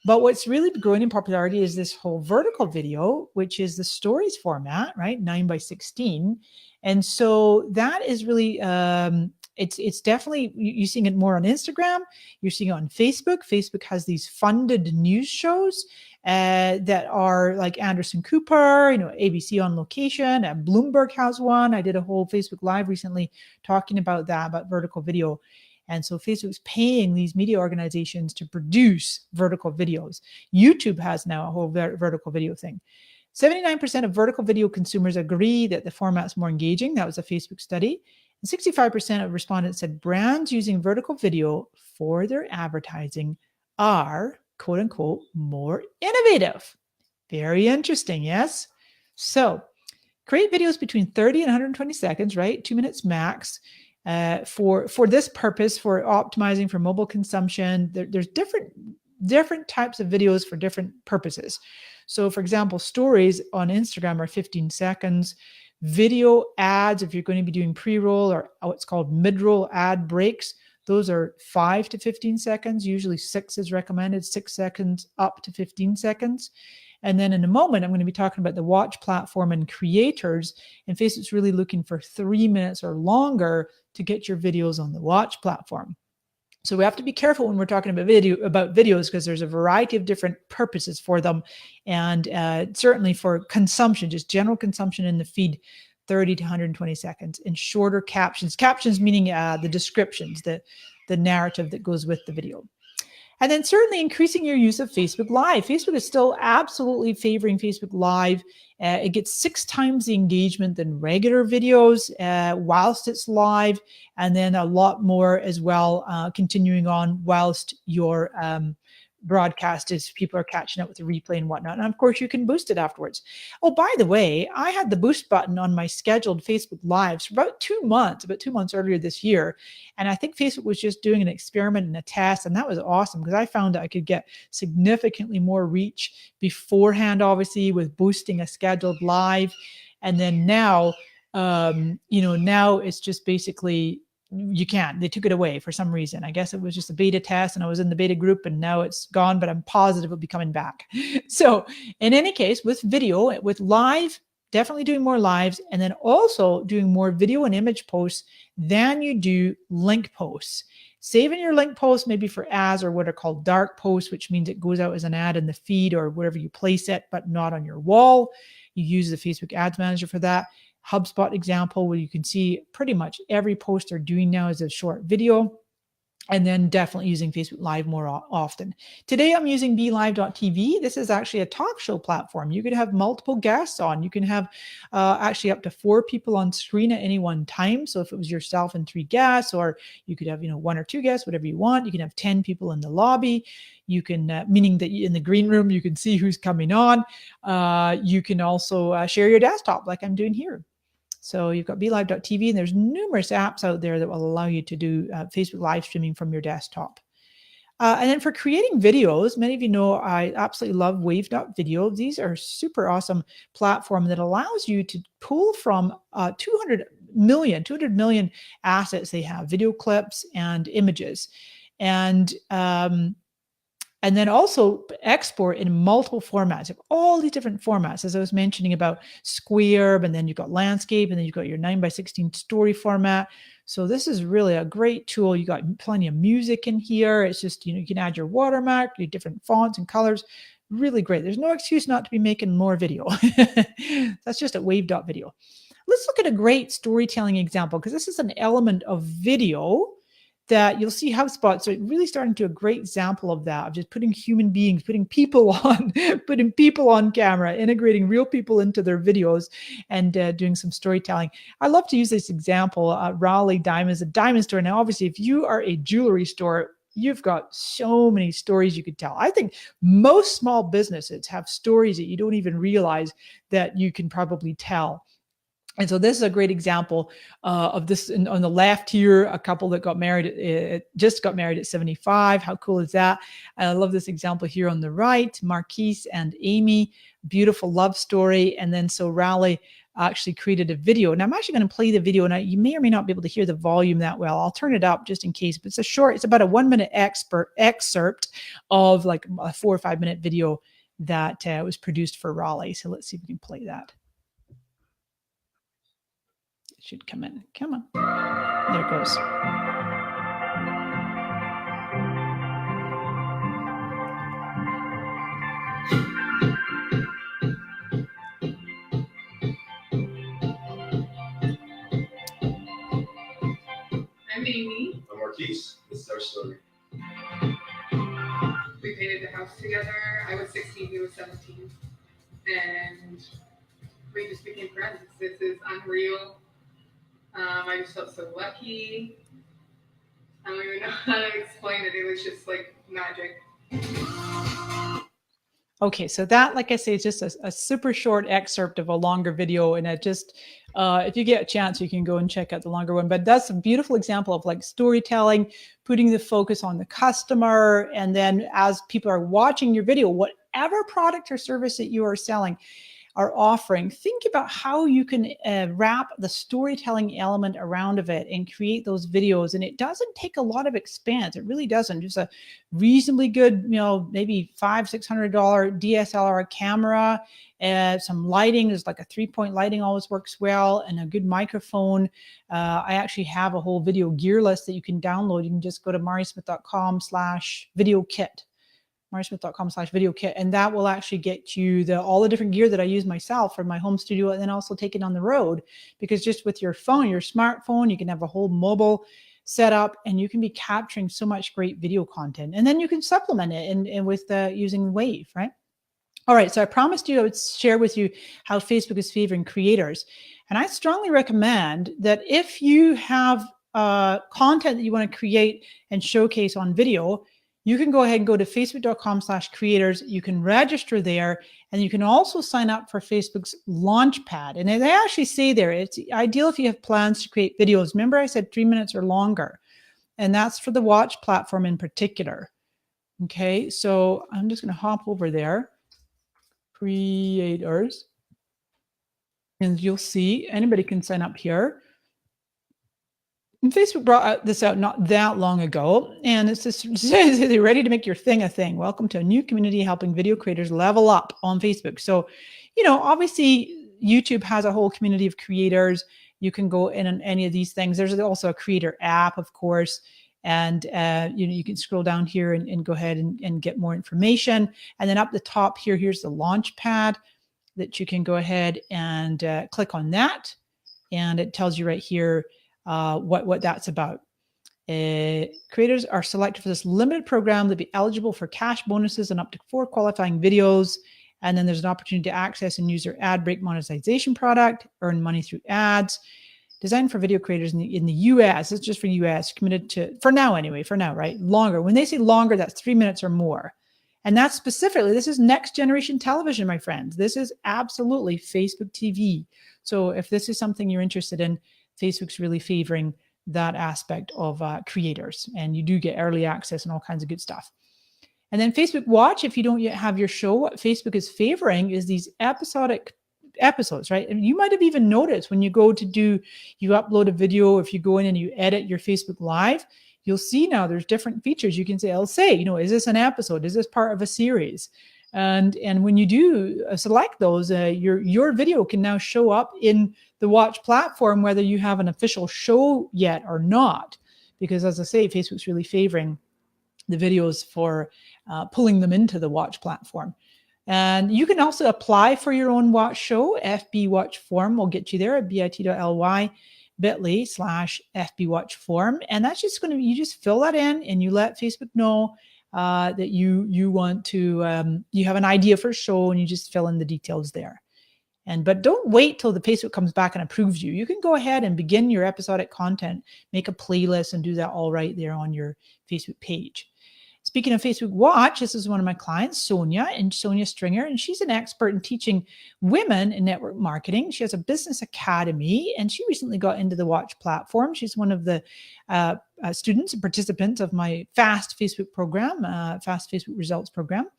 But what's really growing in popularity is this whole vertical video, which is the stories format, right? 9 by 16. And so that is really it's definitely you're seeing it more on Instagram. You're seeing it on Facebook. Facebook has these funded news shows that are like Anderson Cooper, ABC on Location, and Bloomberg has one. I did a whole Facebook Live recently talking about that, about vertical video. And so Facebook's paying these media organizations to produce vertical videos. YouTube has now a whole vertical video thing. 79% of vertical video consumers agree that the format's more engaging. That was a Facebook study. And 65% of respondents said brands using vertical video for their advertising are, quote unquote, more innovative. Very interesting, yes? So create videos between 30 and 120 seconds, right? 2 minutes max. For this purpose, for optimizing for mobile consumption, there's different types of videos for different purposes. So for example, stories on Instagram are 15 seconds. Video ads, if you're going to be doing pre-roll or what's called mid-roll ad breaks, those are 5 to 15 seconds. Usually 6 is recommended, 6 seconds up to 15 seconds. And then in a moment, I'm going to be talking about the watch platform and creators. And Facebook's really looking for 3 minutes or longer to get your videos on the watch platform. So we have to be careful when we're talking about videos because there's a variety of different purposes for them. And certainly for consumption, just general consumption in the feed, 30 to 120 seconds, and shorter captions. Captions meaning the descriptions, the narrative that goes with the video. And then certainly increasing your use of Facebook Live. Facebook is still absolutely favoring Facebook Live. It gets 6 times the engagement than regular videos whilst it's live, and then a lot more as well continuing on whilst your broadcast as people are catching up with the replay and whatnot. And of course, you can boost it afterwards. Oh, by the way, I had the boost button on my scheduled Facebook Lives for about 2 months, earlier this year. And I think Facebook was just doing an experiment and a test. And that was awesome because I found that I could get significantly more reach beforehand, obviously, with boosting a scheduled live. And then now, now it's just basically you can't. They took it away for some reason. I guess it was just a beta test and I was in the beta group and now it's gone, but I'm positive it'll be coming back. So in any case, with video, with live, definitely doing more lives, and then also doing more video and image posts than you do link posts. Saving your link posts maybe for ads or what are called dark posts, which means it goes out as an ad in the feed or wherever you place it, but not on your wall. You use the Facebook Ads Manager for that. HubSpot example where you can see pretty much every post they're doing now is a short video. And then definitely using Facebook Live more often. Today, I'm using BeLive.tv. This is actually a talk show platform. You could have multiple guests on. You can have actually up to 4 people on screen at any one time. So if it was yourself and 3 guests, or you could have 1 or 2 guests, whatever you want. You can have 10 people in the lobby. You can, meaning that in the green room, you can see who's coming on. You can also share your desktop like I'm doing here. So you've got BeLive.tv, and there's numerous apps out there that will allow you to do Facebook live streaming from your desktop. And then for creating videos, many of you know I absolutely love Wave.video. These are super awesome platform that allows you to pull from 200 million assets they have, video clips and images. And then also export in multiple formats, all these different formats, as I was mentioning about square, and then you've got landscape, and then you've got your 9:16 story format. So this is really a great tool. You got plenty of music in here. It's just, you can add your watermark, your different fonts and colors. Really great. There's no excuse not to be making more video. That's just at wave.video. Let's look at a great storytelling example, because this is an element of video that you'll see HubSpot. So really starting to a great example of that, of just putting human beings, putting people on camera, integrating real people into their videos, and doing some storytelling. I love to use this example. Raleigh Diamonds, a diamond store. Now, obviously, if you are a jewelry store, you've got so many stories you could tell. I think most small businesses have stories that you don't even realize that you can probably tell. And so this is a great example of this. On the left here, a couple that got married, just got married at 75. How cool is that? I love this example here on the right, Marquise and Amy, beautiful love story. And then so Raleigh actually created a video. And I'm actually going to play the video. And you may or may not be able to hear the volume that well. I'll turn it up just in case. But it's about a 1-minute excerpt of like a 4 or 5 minute video that was produced for Raleigh. So let's see if we can play that. Should come in. Come on. There it goes. I'm Amy. I'm Marquise. This is our story. We painted the house together. I was 16, he was 17. And we just became friends. This is unreal. I just felt so lucky. I don't even know how to explain it. It was just like magic. Okay, so that, like I say, is just a super short excerpt of a longer video, and it just, if you get a chance, you can go and check out the longer one. But that's a beautiful example of like storytelling, putting the focus on the customer, and then as people are watching your video, whatever product or service that you are selling, are offering, think about how you can wrap the storytelling element around of it and create those videos. And it doesn't take a lot of expense. It really doesn't. Just a reasonably good, maybe $500-600 DSLR camera, some lighting. There's like a 3-point lighting always works well, and a good microphone. I actually have a whole video gear list that you can download. You can just go to mariasmith.com/video kit. mariasmith.com/video kit, and that will actually get you all the different gear that I use myself for my home studio, and then also take it on the road, because just with your phone, your smartphone, you can have a whole mobile setup, and you can be capturing so much great video content, and then you can supplement it and with using Wave, right? All right, so I promised you I would share with you how Facebook is favoring creators, and I strongly recommend that if you have content that you want to create and showcase on video, you can go ahead and go to facebook.com/creators. You can register there, and you can also sign up for Facebook's Launchpad. And they actually say there, it's ideal if you have plans to create videos. Remember I said 3 minutes or longer, and that's for the Watch platform in particular. Okay, so I'm just going to hop over there, creators, and you'll see anybody can sign up here. And Facebook brought this out not that long ago, and it's just says they're ready to make your thing a thing. Welcome to a new community helping video creators level up on Facebook. So, obviously YouTube has a whole community of creators. You can go in on any of these things. There's also a creator app, of course, and you can scroll down here and go ahead and get more information. And then up the top here, here's the Launchpad that you can go ahead and click on that, and it tells you right here what that's about. Creators are selected for this limited program to be eligible for cash bonuses and up to 4 qualifying videos. And then there's an opportunity to access and use their ad break monetization product, earn money through ads. Designed for video creators in the US. It's just for US, committed to, for now anyway, right? Longer. When they say longer, that's 3 minutes or more. And that's specifically, this is next generation television, my friends. This is absolutely Facebook TV. So if this is something you're interested in, Facebook's really favoring that aspect of creators, and you do get early access and all kinds of good stuff. And then Facebook Watch, if you don't yet have your show, what Facebook is favoring is these episodic episodes, right? And you might have even noticed when you upload a video, if you go in and you edit your Facebook Live, you'll see now there's different features. You can say, is this an episode? Is this part of a series? And when you do select those, your video can now show up in the Watch platform, whether you have an official show yet or not. Because as I say, Facebook's really favoring the videos for pulling them into the Watch platform. And you can also apply for your own Watch show. FB Watch form will get you there at bit.ly/FB Watch form. And that's just you just fill that in and you let Facebook know that you want to, you have an idea for a show, and you just fill in the details there. But don't wait till the Facebook comes back and approves you. You can go ahead and begin your episodic content, make a playlist, and do that all right there on your Facebook page. Speaking of Facebook Watch, this is one of my clients, Sonia Stringer, and she's an expert in teaching women in network marketing. She has a business academy, and she recently got into the Watch platform. She's one of the students and participants of my Fast Facebook program, Fast Facebook Results program.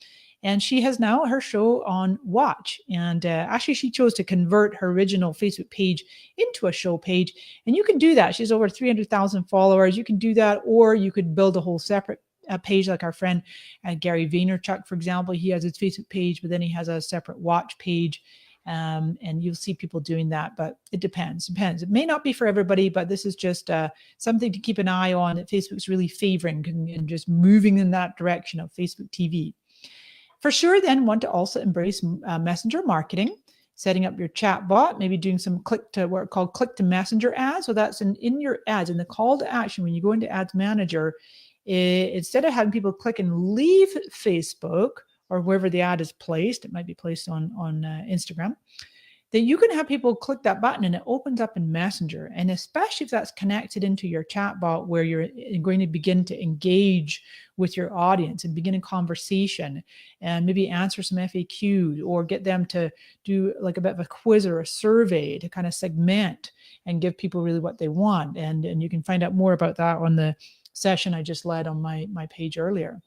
And she has now her show on Watch. And actually, she chose to convert her original Facebook page into a show page. And you can do that. She has over 300,000 followers. You can do that, or you could build a whole separate page, like our friend Gary Vaynerchuk, for example. He has his Facebook page, but then he has a separate Watch page. And you'll see people doing that, but it depends. It may not be for everybody, but this is just something to keep an eye on that Facebook's really favoring and just moving in that direction of Facebook TV. For sure, then want to also embrace messenger marketing, setting up your chat bot, maybe doing some what are called click to messenger ads. So that's in your ads, in the call to action when you go into Ads Manager, instead of having people click and leave Facebook or wherever the ad is placed, it might be placed on Instagram, that you can have people click that button and it opens up in Messenger. And especially if that's connected into your chatbot where you're going to begin to engage with your audience and begin a conversation and maybe answer some FAQs or get them to do like a bit of a quiz or a survey to kind of segment and give people really what they want. And you can find out more about that on the session I just led on my page earlier.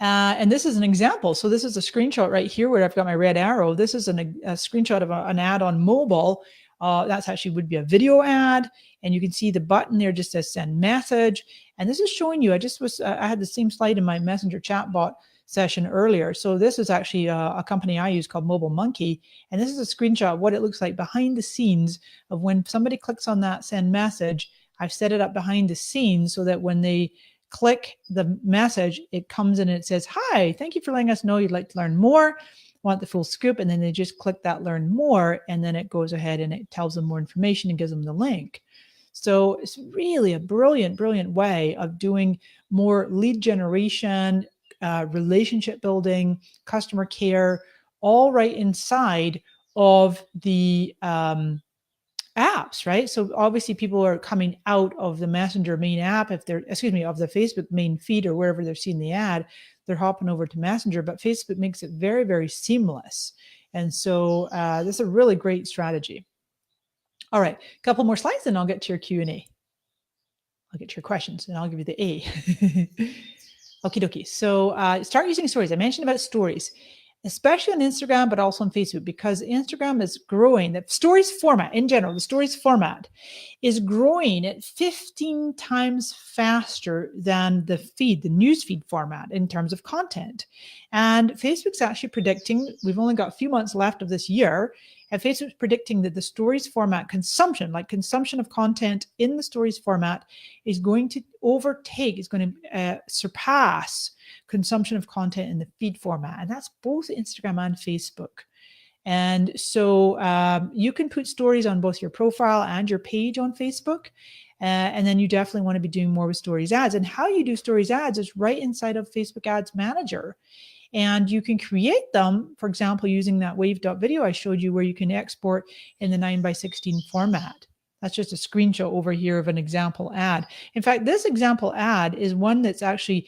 And this is an example. So this is a screenshot right here where I've got my red arrow. This is a screenshot of an ad on mobile. That's actually would be a video ad. And you can see the button there just says send message. And this is showing you, I had the same slide in my Messenger chatbot session earlier. So this is actually a company I use called Mobile Monkey. And this is a screenshot of what it looks like behind the scenes of when somebody clicks on that send message. I've set it up behind the scenes so that when they click the message, it comes in and it says, hi, thank you for letting us know you'd like to learn more, want the full scoop. And then they just click that learn more. And then it goes ahead and it tells them more information and gives them the link. So it's really a brilliant, brilliant way of doing more lead generation, relationship building, customer care, all right inside of the apps, right? So obviously people are coming out of the Messenger main app, of the Facebook main feed or wherever they're seeing the ad, they're hopping over to Messenger, but Facebook makes it very, very seamless. And so this is a really great strategy. All right, a couple more slides and I'll get to your Q&A. I'll get to your questions and I'll give you the A. Okie dokie. So start using stories. I mentioned about stories, especially on Instagram, but also on Facebook, because Instagram is growing. The stories format in general, the stories format is growing at 15 times faster than the feed, the newsfeed format in terms of content. And Facebook's actually predicting, we've only got a few months left of this year, and Facebook's predicting that the stories format consumption, like consumption of content in the stories format, is going to overtake, is going to surpass consumption of content in the feed format. And that's both Instagram and Facebook. And so you can put stories on both your profile and your page on Facebook. And then you definitely want to be doing more with stories ads. And how you do stories ads is right inside of Facebook Ads Manager. And you can create them, for example, using that wave.video I showed you where you can export in the 9:16 format. That's just a screenshot over here of an example ad. In fact, this example ad is one that's actually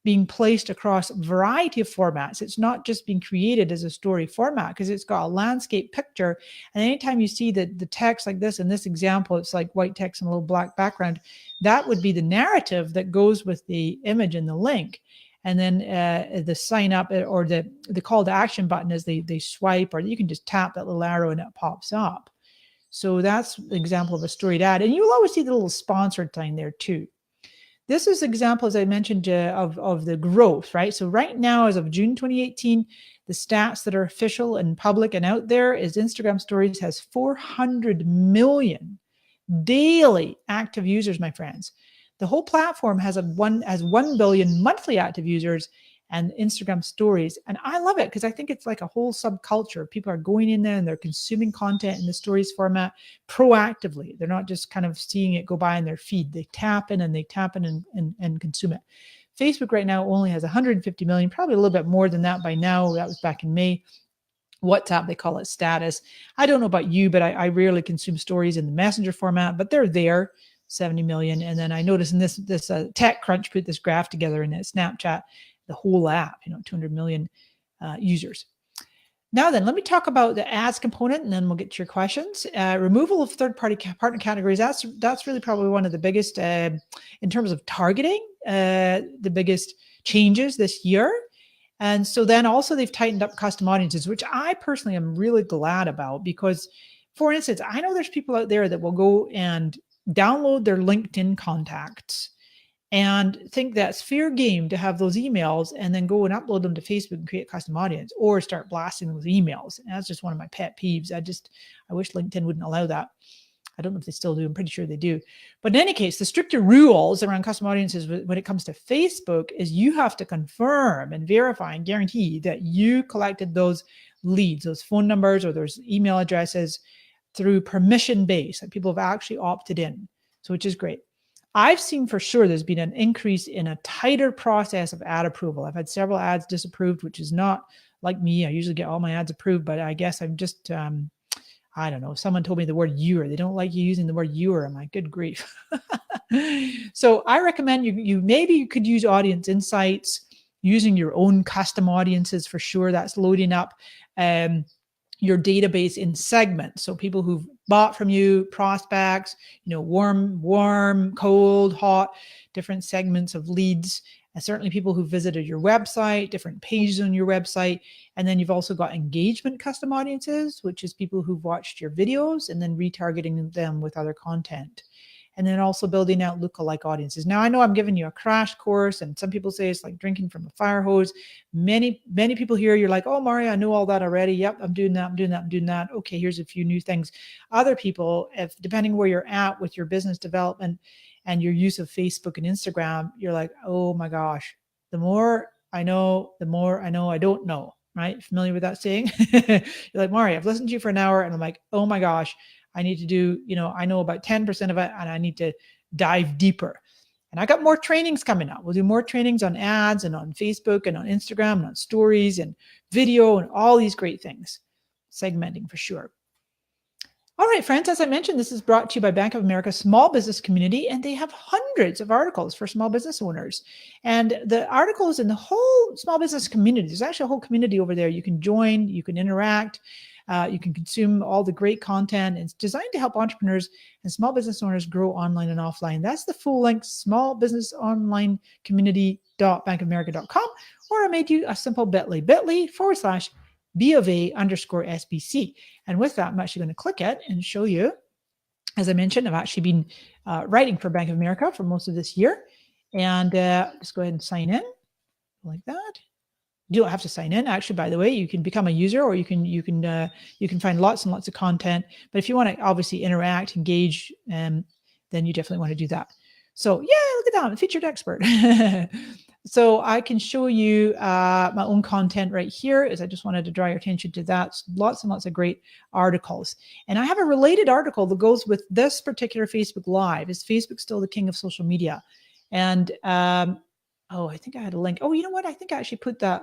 being placed across a variety of formats. It's not just being created as a story format because it's got a landscape picture. And anytime you see the text like this, in this example, it's like white text and a little black background, that would be the narrative that goes with the image and the link. And then the sign up or the call to action button is they swipe, or you can just tap that little arrow and it pops up. So that's an example of a storied ad. And you'll always see the little sponsored sign there too. This is example, as I mentioned, of the growth, right? So right now, as of June 2018, the stats that are official and public and out there is Instagram Stories has 400 million daily active users, my friends. The whole platform has 1 billion monthly active users and Instagram Stories. And I love it because I think it's like a whole subculture. People are going in there and they're consuming content in the stories format proactively. They're not just kind of seeing it go by in their feed. They tap in and consume it. Facebook right now only has 150 million, probably a little bit more than that by now. That was back in May. WhatsApp, they call it status. I don't know about you, but I rarely consume stories in the Messenger format, but they're there. 70 million. And then I noticed in this TechCrunch put this graph together in Snapchat, the whole app, 200 million users. Now then, let me talk about the ads component and then we'll get to your questions. Removal of third-party partner categories, that's really probably one of the biggest, in terms of targeting, the biggest changes this year. And so then also they've tightened up custom audiences, which I personally am really glad about because, for instance, I know there's people out there that will go and download their LinkedIn contacts and think that's fair game to have those emails and then go and upload them to Facebook and create a custom audience or start blasting them with emails. And that's just one of my pet peeves. I wish LinkedIn wouldn't allow that. I don't know if they still do. I'm pretty sure they do. But in any case, the stricter rules around custom audiences when it comes to Facebook is you have to confirm and verify and guarantee that you collected those leads, those phone numbers or those email addresses through permission based, like people have actually opted in. So which is great. I've seen for sure there's been an increase in a tighter process of ad approval. I've had several ads disapproved, which is not like me. I usually get all my ads approved, but I guess I'm just I don't know. Someone told me the word "you're." They don't like you using the word "you're." I'm like, good grief. So I recommend you maybe you could use audience insights using your own custom audiences for sure. That's loading up your database in segments. So people who've bought from you, prospects, warm, cold, hot, different segments of leads. And certainly people who visited your website, different pages on your website. And then you've also got engagement custom audiences, which is people who've watched your videos and then retargeting them with other content. And then also building out lookalike audiences. Now, I know I'm giving you a crash course, and some people say it's like drinking from a fire hose. Many people here, you're like, oh, Mari, I know all that already. Yep, I'm doing that. Okay, here's a few new things. Other people, depending where you're at with your business development and your use of Facebook and Instagram, you're like, oh my gosh, the more I know, the more I know I don't know, right? Familiar with that saying? You're like, Mari, I've listened to you for an hour and I'm like, oh my gosh, I need to do, I know about 10% of it and I need to dive deeper. And I got more trainings coming up. We'll do more trainings on ads and on Facebook and on Instagram and on stories and video and all these great things. Segmenting for sure. All right, friends, as I mentioned, this is brought to you by Bank of America Small Business Community, and they have hundreds of articles for small business owners. And the articles in the whole small business community, there's actually a whole community over there. You can join, you can interact, you can consume all the great content. It's designed to help entrepreneurs and small business owners grow online and offline. That's the full link, smallbusinessonlinecommunity.bankofamerica.com, or I made you a simple bit.ly/BofA_SBC. And with that, I'm actually going to click it and show you. As I mentioned, I've actually been writing for Bank of America for most of this year. And just go ahead and sign in like that. You don't have to sign in. Actually, by the way, you can become a user, or you can find lots and lots of content. But if you want to obviously interact, engage, then you definitely want to do that. So yeah, look at that, I'm a featured expert. So I can show you my own content right here, as I just wanted to draw your attention to that. Lots and lots of great articles. And I have a related article that goes with this particular Facebook Live. Is Facebook still the king of social media? And oh, I think I had a link. Oh, you know what? I think I actually put that.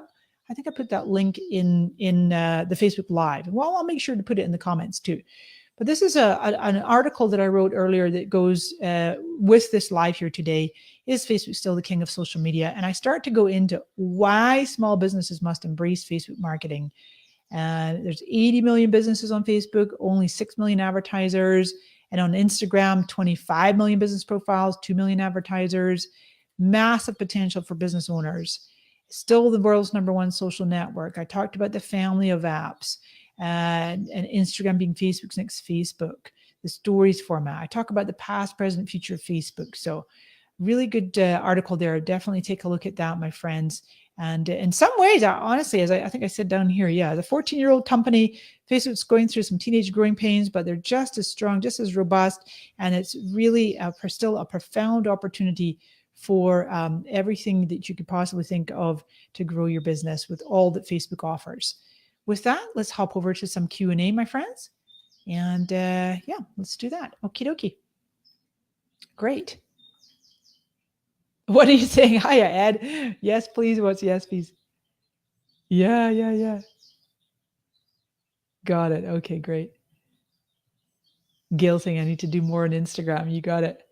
I think I put that link in the Facebook Live. Well, I'll make sure to put it in the comments too. But this is an article that I wrote earlier that goes with this live here today. Is Facebook still the king of social media? And I start to go into why small businesses must embrace Facebook marketing. There's 80 million businesses on Facebook, only 6 million advertisers. And on Instagram, 25 million business profiles, 2 million advertisers. Massive potential for business owners. Still the world's #1 social network. I talked about the family of apps. And Instagram being Facebook's next Facebook, the stories format. I talk about the past, present, future of Facebook. So really good article there. Definitely take a look at that, my friends. And in some ways, honestly, as I think I said down here, yeah, the 14-year-old company, Facebook's going through some teenage growing pains, but they're just as strong, just as robust. And it's really still a profound opportunity for everything that you could possibly think of to grow your business with all that Facebook offers. With that, let's hop over to some Q&A, my friends. And yeah, let's do that. Okie dokie. Great. What are you saying? Hiya, Ed. Yes, please. What's yes, please? Yeah. Got it. Okay, great. Gail saying I need to do more on Instagram. You got it.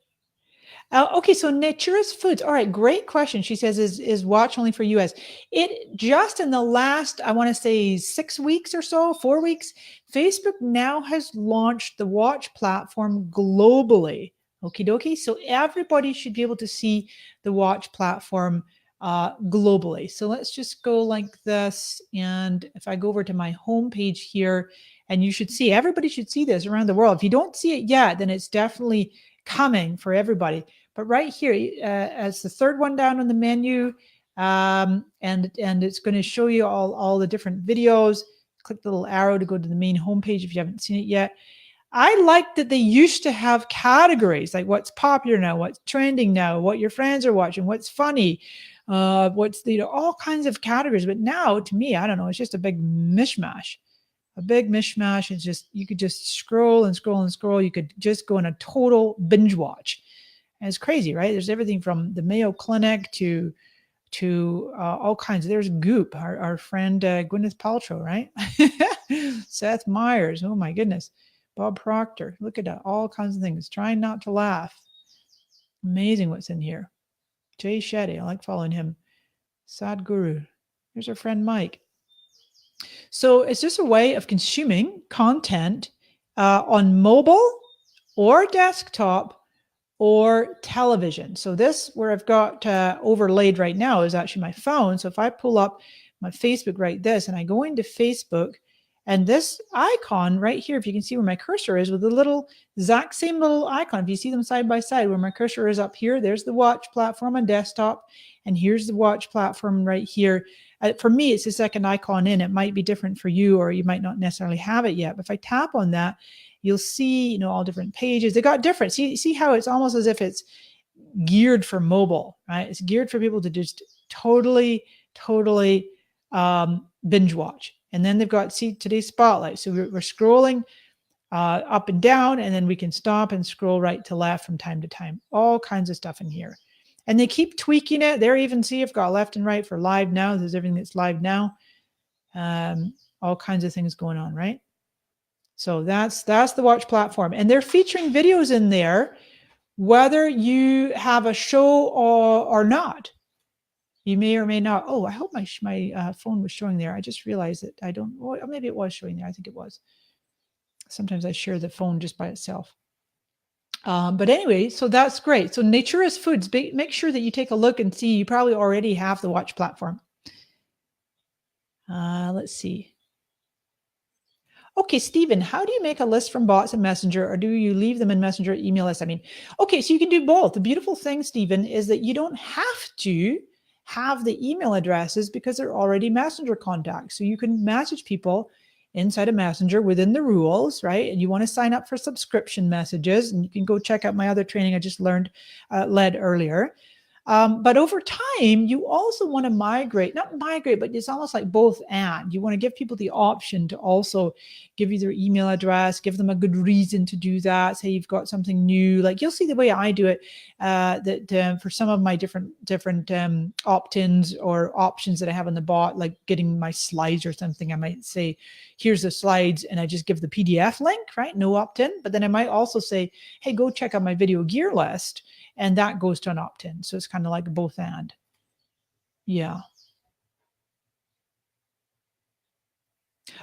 Okay, so Natura's Foods. All right, great question. She says, is watch only for US? It just in the last, I want to say 6 weeks or so, 4 weeks, Facebook now has launched the watch platform globally. Okie dokie. So everybody should be able to see the watch platform globally. So let's just go like this. And if I go over to my homepage here, and you should see, everybody should see this around the world. If you don't see it yet, then it's definitely coming for everybody. but right here, as the third one down on the menu, and it's going to show you all the different videos. Click the little arrow to go to the main homepage if you haven't seen it yet. I like that they used to have categories like what's popular now, what's trending now, what your friends are watching, what's funny, what's all kinds of categories. But now, to me, I don't know, it's just a big mishmash. A big mishmash. It's just you could just scroll and scroll and scroll. You could just go on a total binge watch. And it's crazy, right? There's everything from the Mayo Clinic to all kinds. There's Goop, our friend Gwyneth Paltrow, right? Seth Meyers. Oh my goodness. Bob Proctor. Look at that. All kinds of things. Trying not to laugh. Amazing what's in here. Jay Shetty. I like following him. Sadhguru. Here's our friend Mike. So it's just a way of consuming content on mobile or desktop or television. So this, where I've got overlaid right now, is actually my phone. So if I pull up my Facebook right this, and I go into Facebook, and this icon right here, if you can see where my cursor is, with the little exact same little icon, if you see them side by side, where my cursor is up here, there's the watch platform on desktop, and here's the watch platform right here. For me, it's the second icon in. It might be different for you, or you might not necessarily have it yet. But if I tap on that, you'll see, all different pages. They got different. See how it's almost as if it's geared for mobile, right? It's geared for people to just totally binge watch. And then they've got, see, today's spotlight. So we're scrolling up and down, and then we can stop and scroll right to left from time to time. All kinds of stuff in here. And they keep tweaking it. There, even see, I've got left and right for live now. There's everything that's live now. All kinds of things going on, right? So that's the watch platform. And they're featuring videos in there, whether you have a show or not. You may or may not. Oh, I hope my phone was showing there. I just realized that I don't. Well, maybe it was showing there. I think it was. Sometimes I share the phone just by itself. But anyway, so that's great. So Natura's Foods, make sure that you take a look and see. You probably already have the watch platform. Let's see. Okay, Stephen, how do you make a list from bots in Messenger, or do you leave them in Messenger email list? I mean, okay, so you can do both. The beautiful thing, Stephen, is that you don't have to have the email addresses because they're already Messenger contacts. So you can message people inside of Messenger within the rules, right? And you want to sign up for subscription messages, and you can go check out my other training I just led earlier. But over time, you also want to not migrate, but it's almost like both and. You want to give people the option to also give you their email address, give them a good reason to do that. Say you've got something new, like you'll see the way I do it, that for some of my different opt-ins or options that I have on the bot, like getting my slides or something, I might say, here's the slides, and I just give the PDF link, right? No opt-in. But then I might also say, hey, go check out my video gear list. And that goes to an opt-in. So it's kind of like both and. Yeah.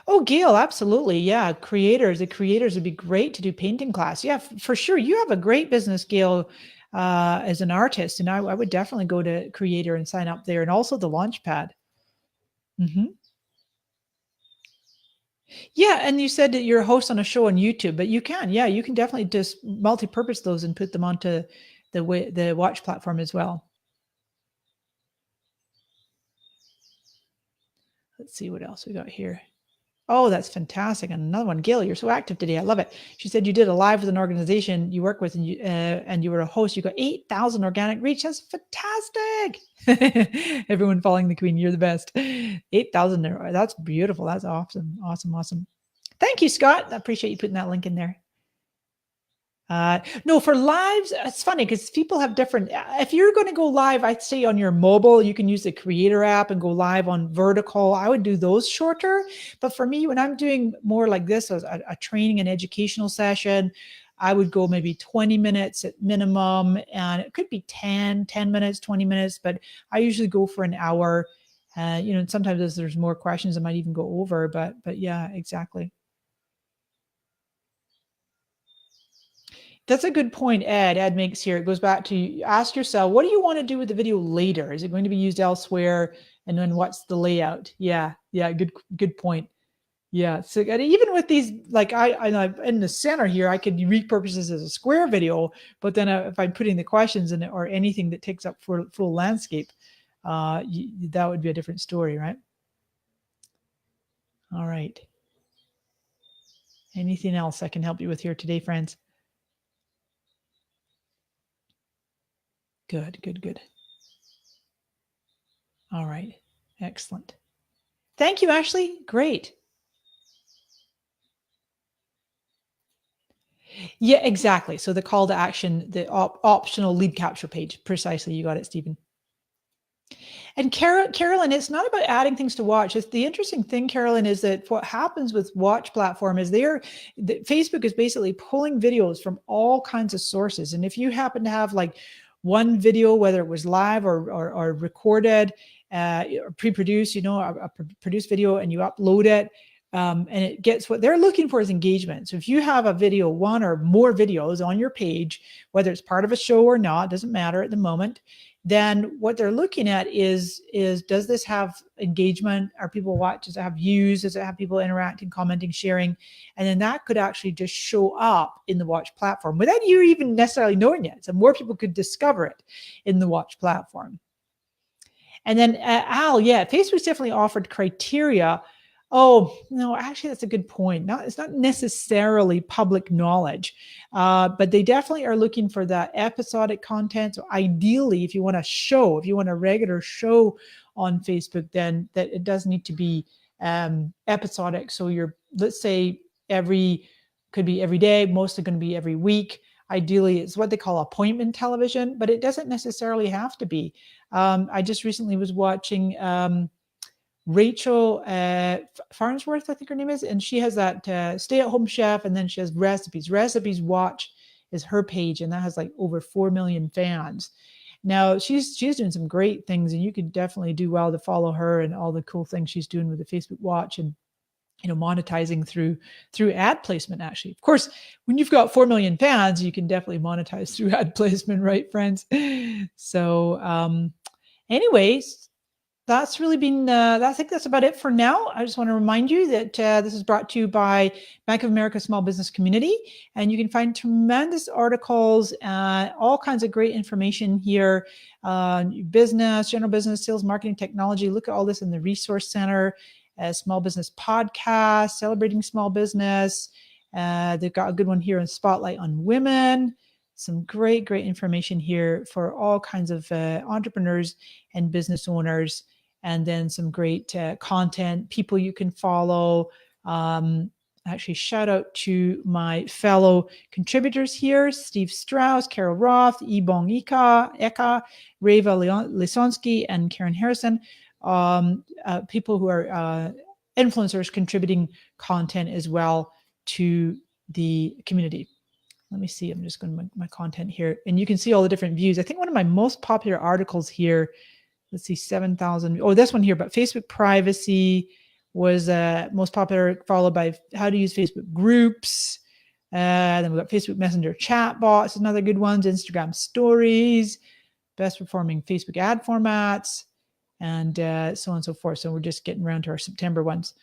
Oh, Gail, absolutely. Yeah. The creators would be great to do painting class. Yeah, for sure. You have a great business, Gail, as an artist. And I would definitely go to Creator and sign up there, and also the Launchpad. Mm-hmm. Yeah. And you said that you're a host on a show on YouTube, but you can definitely just multi-purpose those and put them onto the watch platform as well. Let's see what else we got here. Oh, that's fantastic. And another one, Gail, you're so active today. I love it. She said you did a live with an organization you work with, and you were a host. You got 8,000 organic reach. That's fantastic. Everyone following the queen. You're the best. 8,000 there. That's beautiful. That's awesome. Awesome. Thank you, Scott. I appreciate you putting that link in there. No, for lives, it's funny because people have different. If you're going to go live, I'd say on your mobile, you can use the Creator app and go live on vertical. I would do those shorter. But for me, when I'm doing more like this, a training and educational session, I would go maybe 20 minutes at minimum, and it could be 10 minutes, 20 minutes, but I usually go for an hour. Sometimes as there's more questions, I might even go over, but yeah, exactly. That's a good point, Ed. Ed makes here. It goes back to ask yourself, what do you want to do with the video later? Is it going to be used elsewhere? And then what's the layout? Yeah, good point. Yeah. So and even with these, like I in the center here, I could repurpose this as a square video, but then if I'm putting the questions in it or anything that takes up full landscape, that would be a different story, right? All right. Anything else I can help you with here today, friends? Good, good, good. All right. Excellent. Thank you, Ashley. Great. Yeah, exactly. So the call to action, the optional lead capture page. Precisely. You got it, Stephen. And Carolyn, it's not about adding things to watch. It's the interesting thing, Carolyn, is that what happens with Watch platform is Facebook is basically pulling videos from all kinds of sources. And if you happen to have like one video, whether it was live or recorded, or pre-produced, a produced video, and you upload it, and it gets what they're looking for is engagement. So if you have a video, one or more videos on your page, whether it's part of a show or not, doesn't matter at the moment, then what they're looking at is does this have engagement? Are people watching? Does it have views? Does it have people interacting, commenting, sharing? And then that could actually just show up in the Watch platform without you even necessarily knowing it. So more people could discover it in the Watch platform. And then Al, yeah, Facebook's definitely offered criteria. Oh, no, actually, that's a good point. It's not necessarily public knowledge, but they definitely are looking for that episodic content. So ideally, if you want a regular show on Facebook, then that it does need to be episodic. So let's say could be every day, mostly going to be every week. Ideally, it's what they call appointment television, but it doesn't necessarily have to be. I just recently was watching Rachel Farnsworth, I think her name is, and she has that stay-at-home chef, and then she has recipes. Recipes Watch is her page, and that has like over 4 million fans. Now she's doing some great things, and you could definitely do well to follow her and all the cool things she's doing with the Facebook Watch and monetizing through ad placement. Actually, of course, when you've got 4 million fans, you can definitely monetize through ad placement, right, friends? So anyways, that's really been I think that's about it for now. I just want to remind you that this is brought to you by Bank of America Small Business Community, and you can find tremendous articles, all kinds of great information here, business, general business, sales, marketing, technology. Look at all this in the resource center. Small business podcast, celebrating small business. They've got a good one here in Spotlight on Women. Some great information here for all kinds of entrepreneurs and business owners, and then some great content, people you can follow. Actually, shout out to my fellow contributors here: Steve Strauss, Carol Roth, Ibong Eka, Reva Lisonsky, and Karen Harrison. People who are influencers contributing content as well to the community. Let me see. I'm just going to my content here, and you can see all the different views. I think one of my most popular articles here, let's see, 7,000. Oh, this one here, but Facebook privacy was most popular, followed by how to use Facebook groups. Then we've got Facebook Messenger chatbots, another good ones, Instagram stories, best performing Facebook ad formats, and so on and so forth. So we're just getting around to our September ones.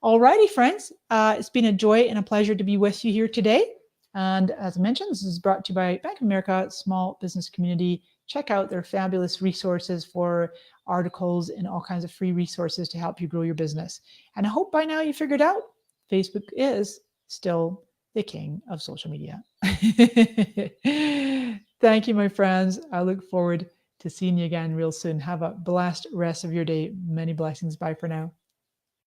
Alrighty, friends. It's been a joy and a pleasure to be with you here today. And as I mentioned, this is brought to you by Bank of America Small Business Community. Check out their fabulous resources for articles and all kinds of free resources to help you grow your business. And I hope by now you figured out Facebook is still the king of social media. Thank you, my friends. I look forward to seeing you again real soon. Have a blessed rest of your day. Many blessings. Bye for now.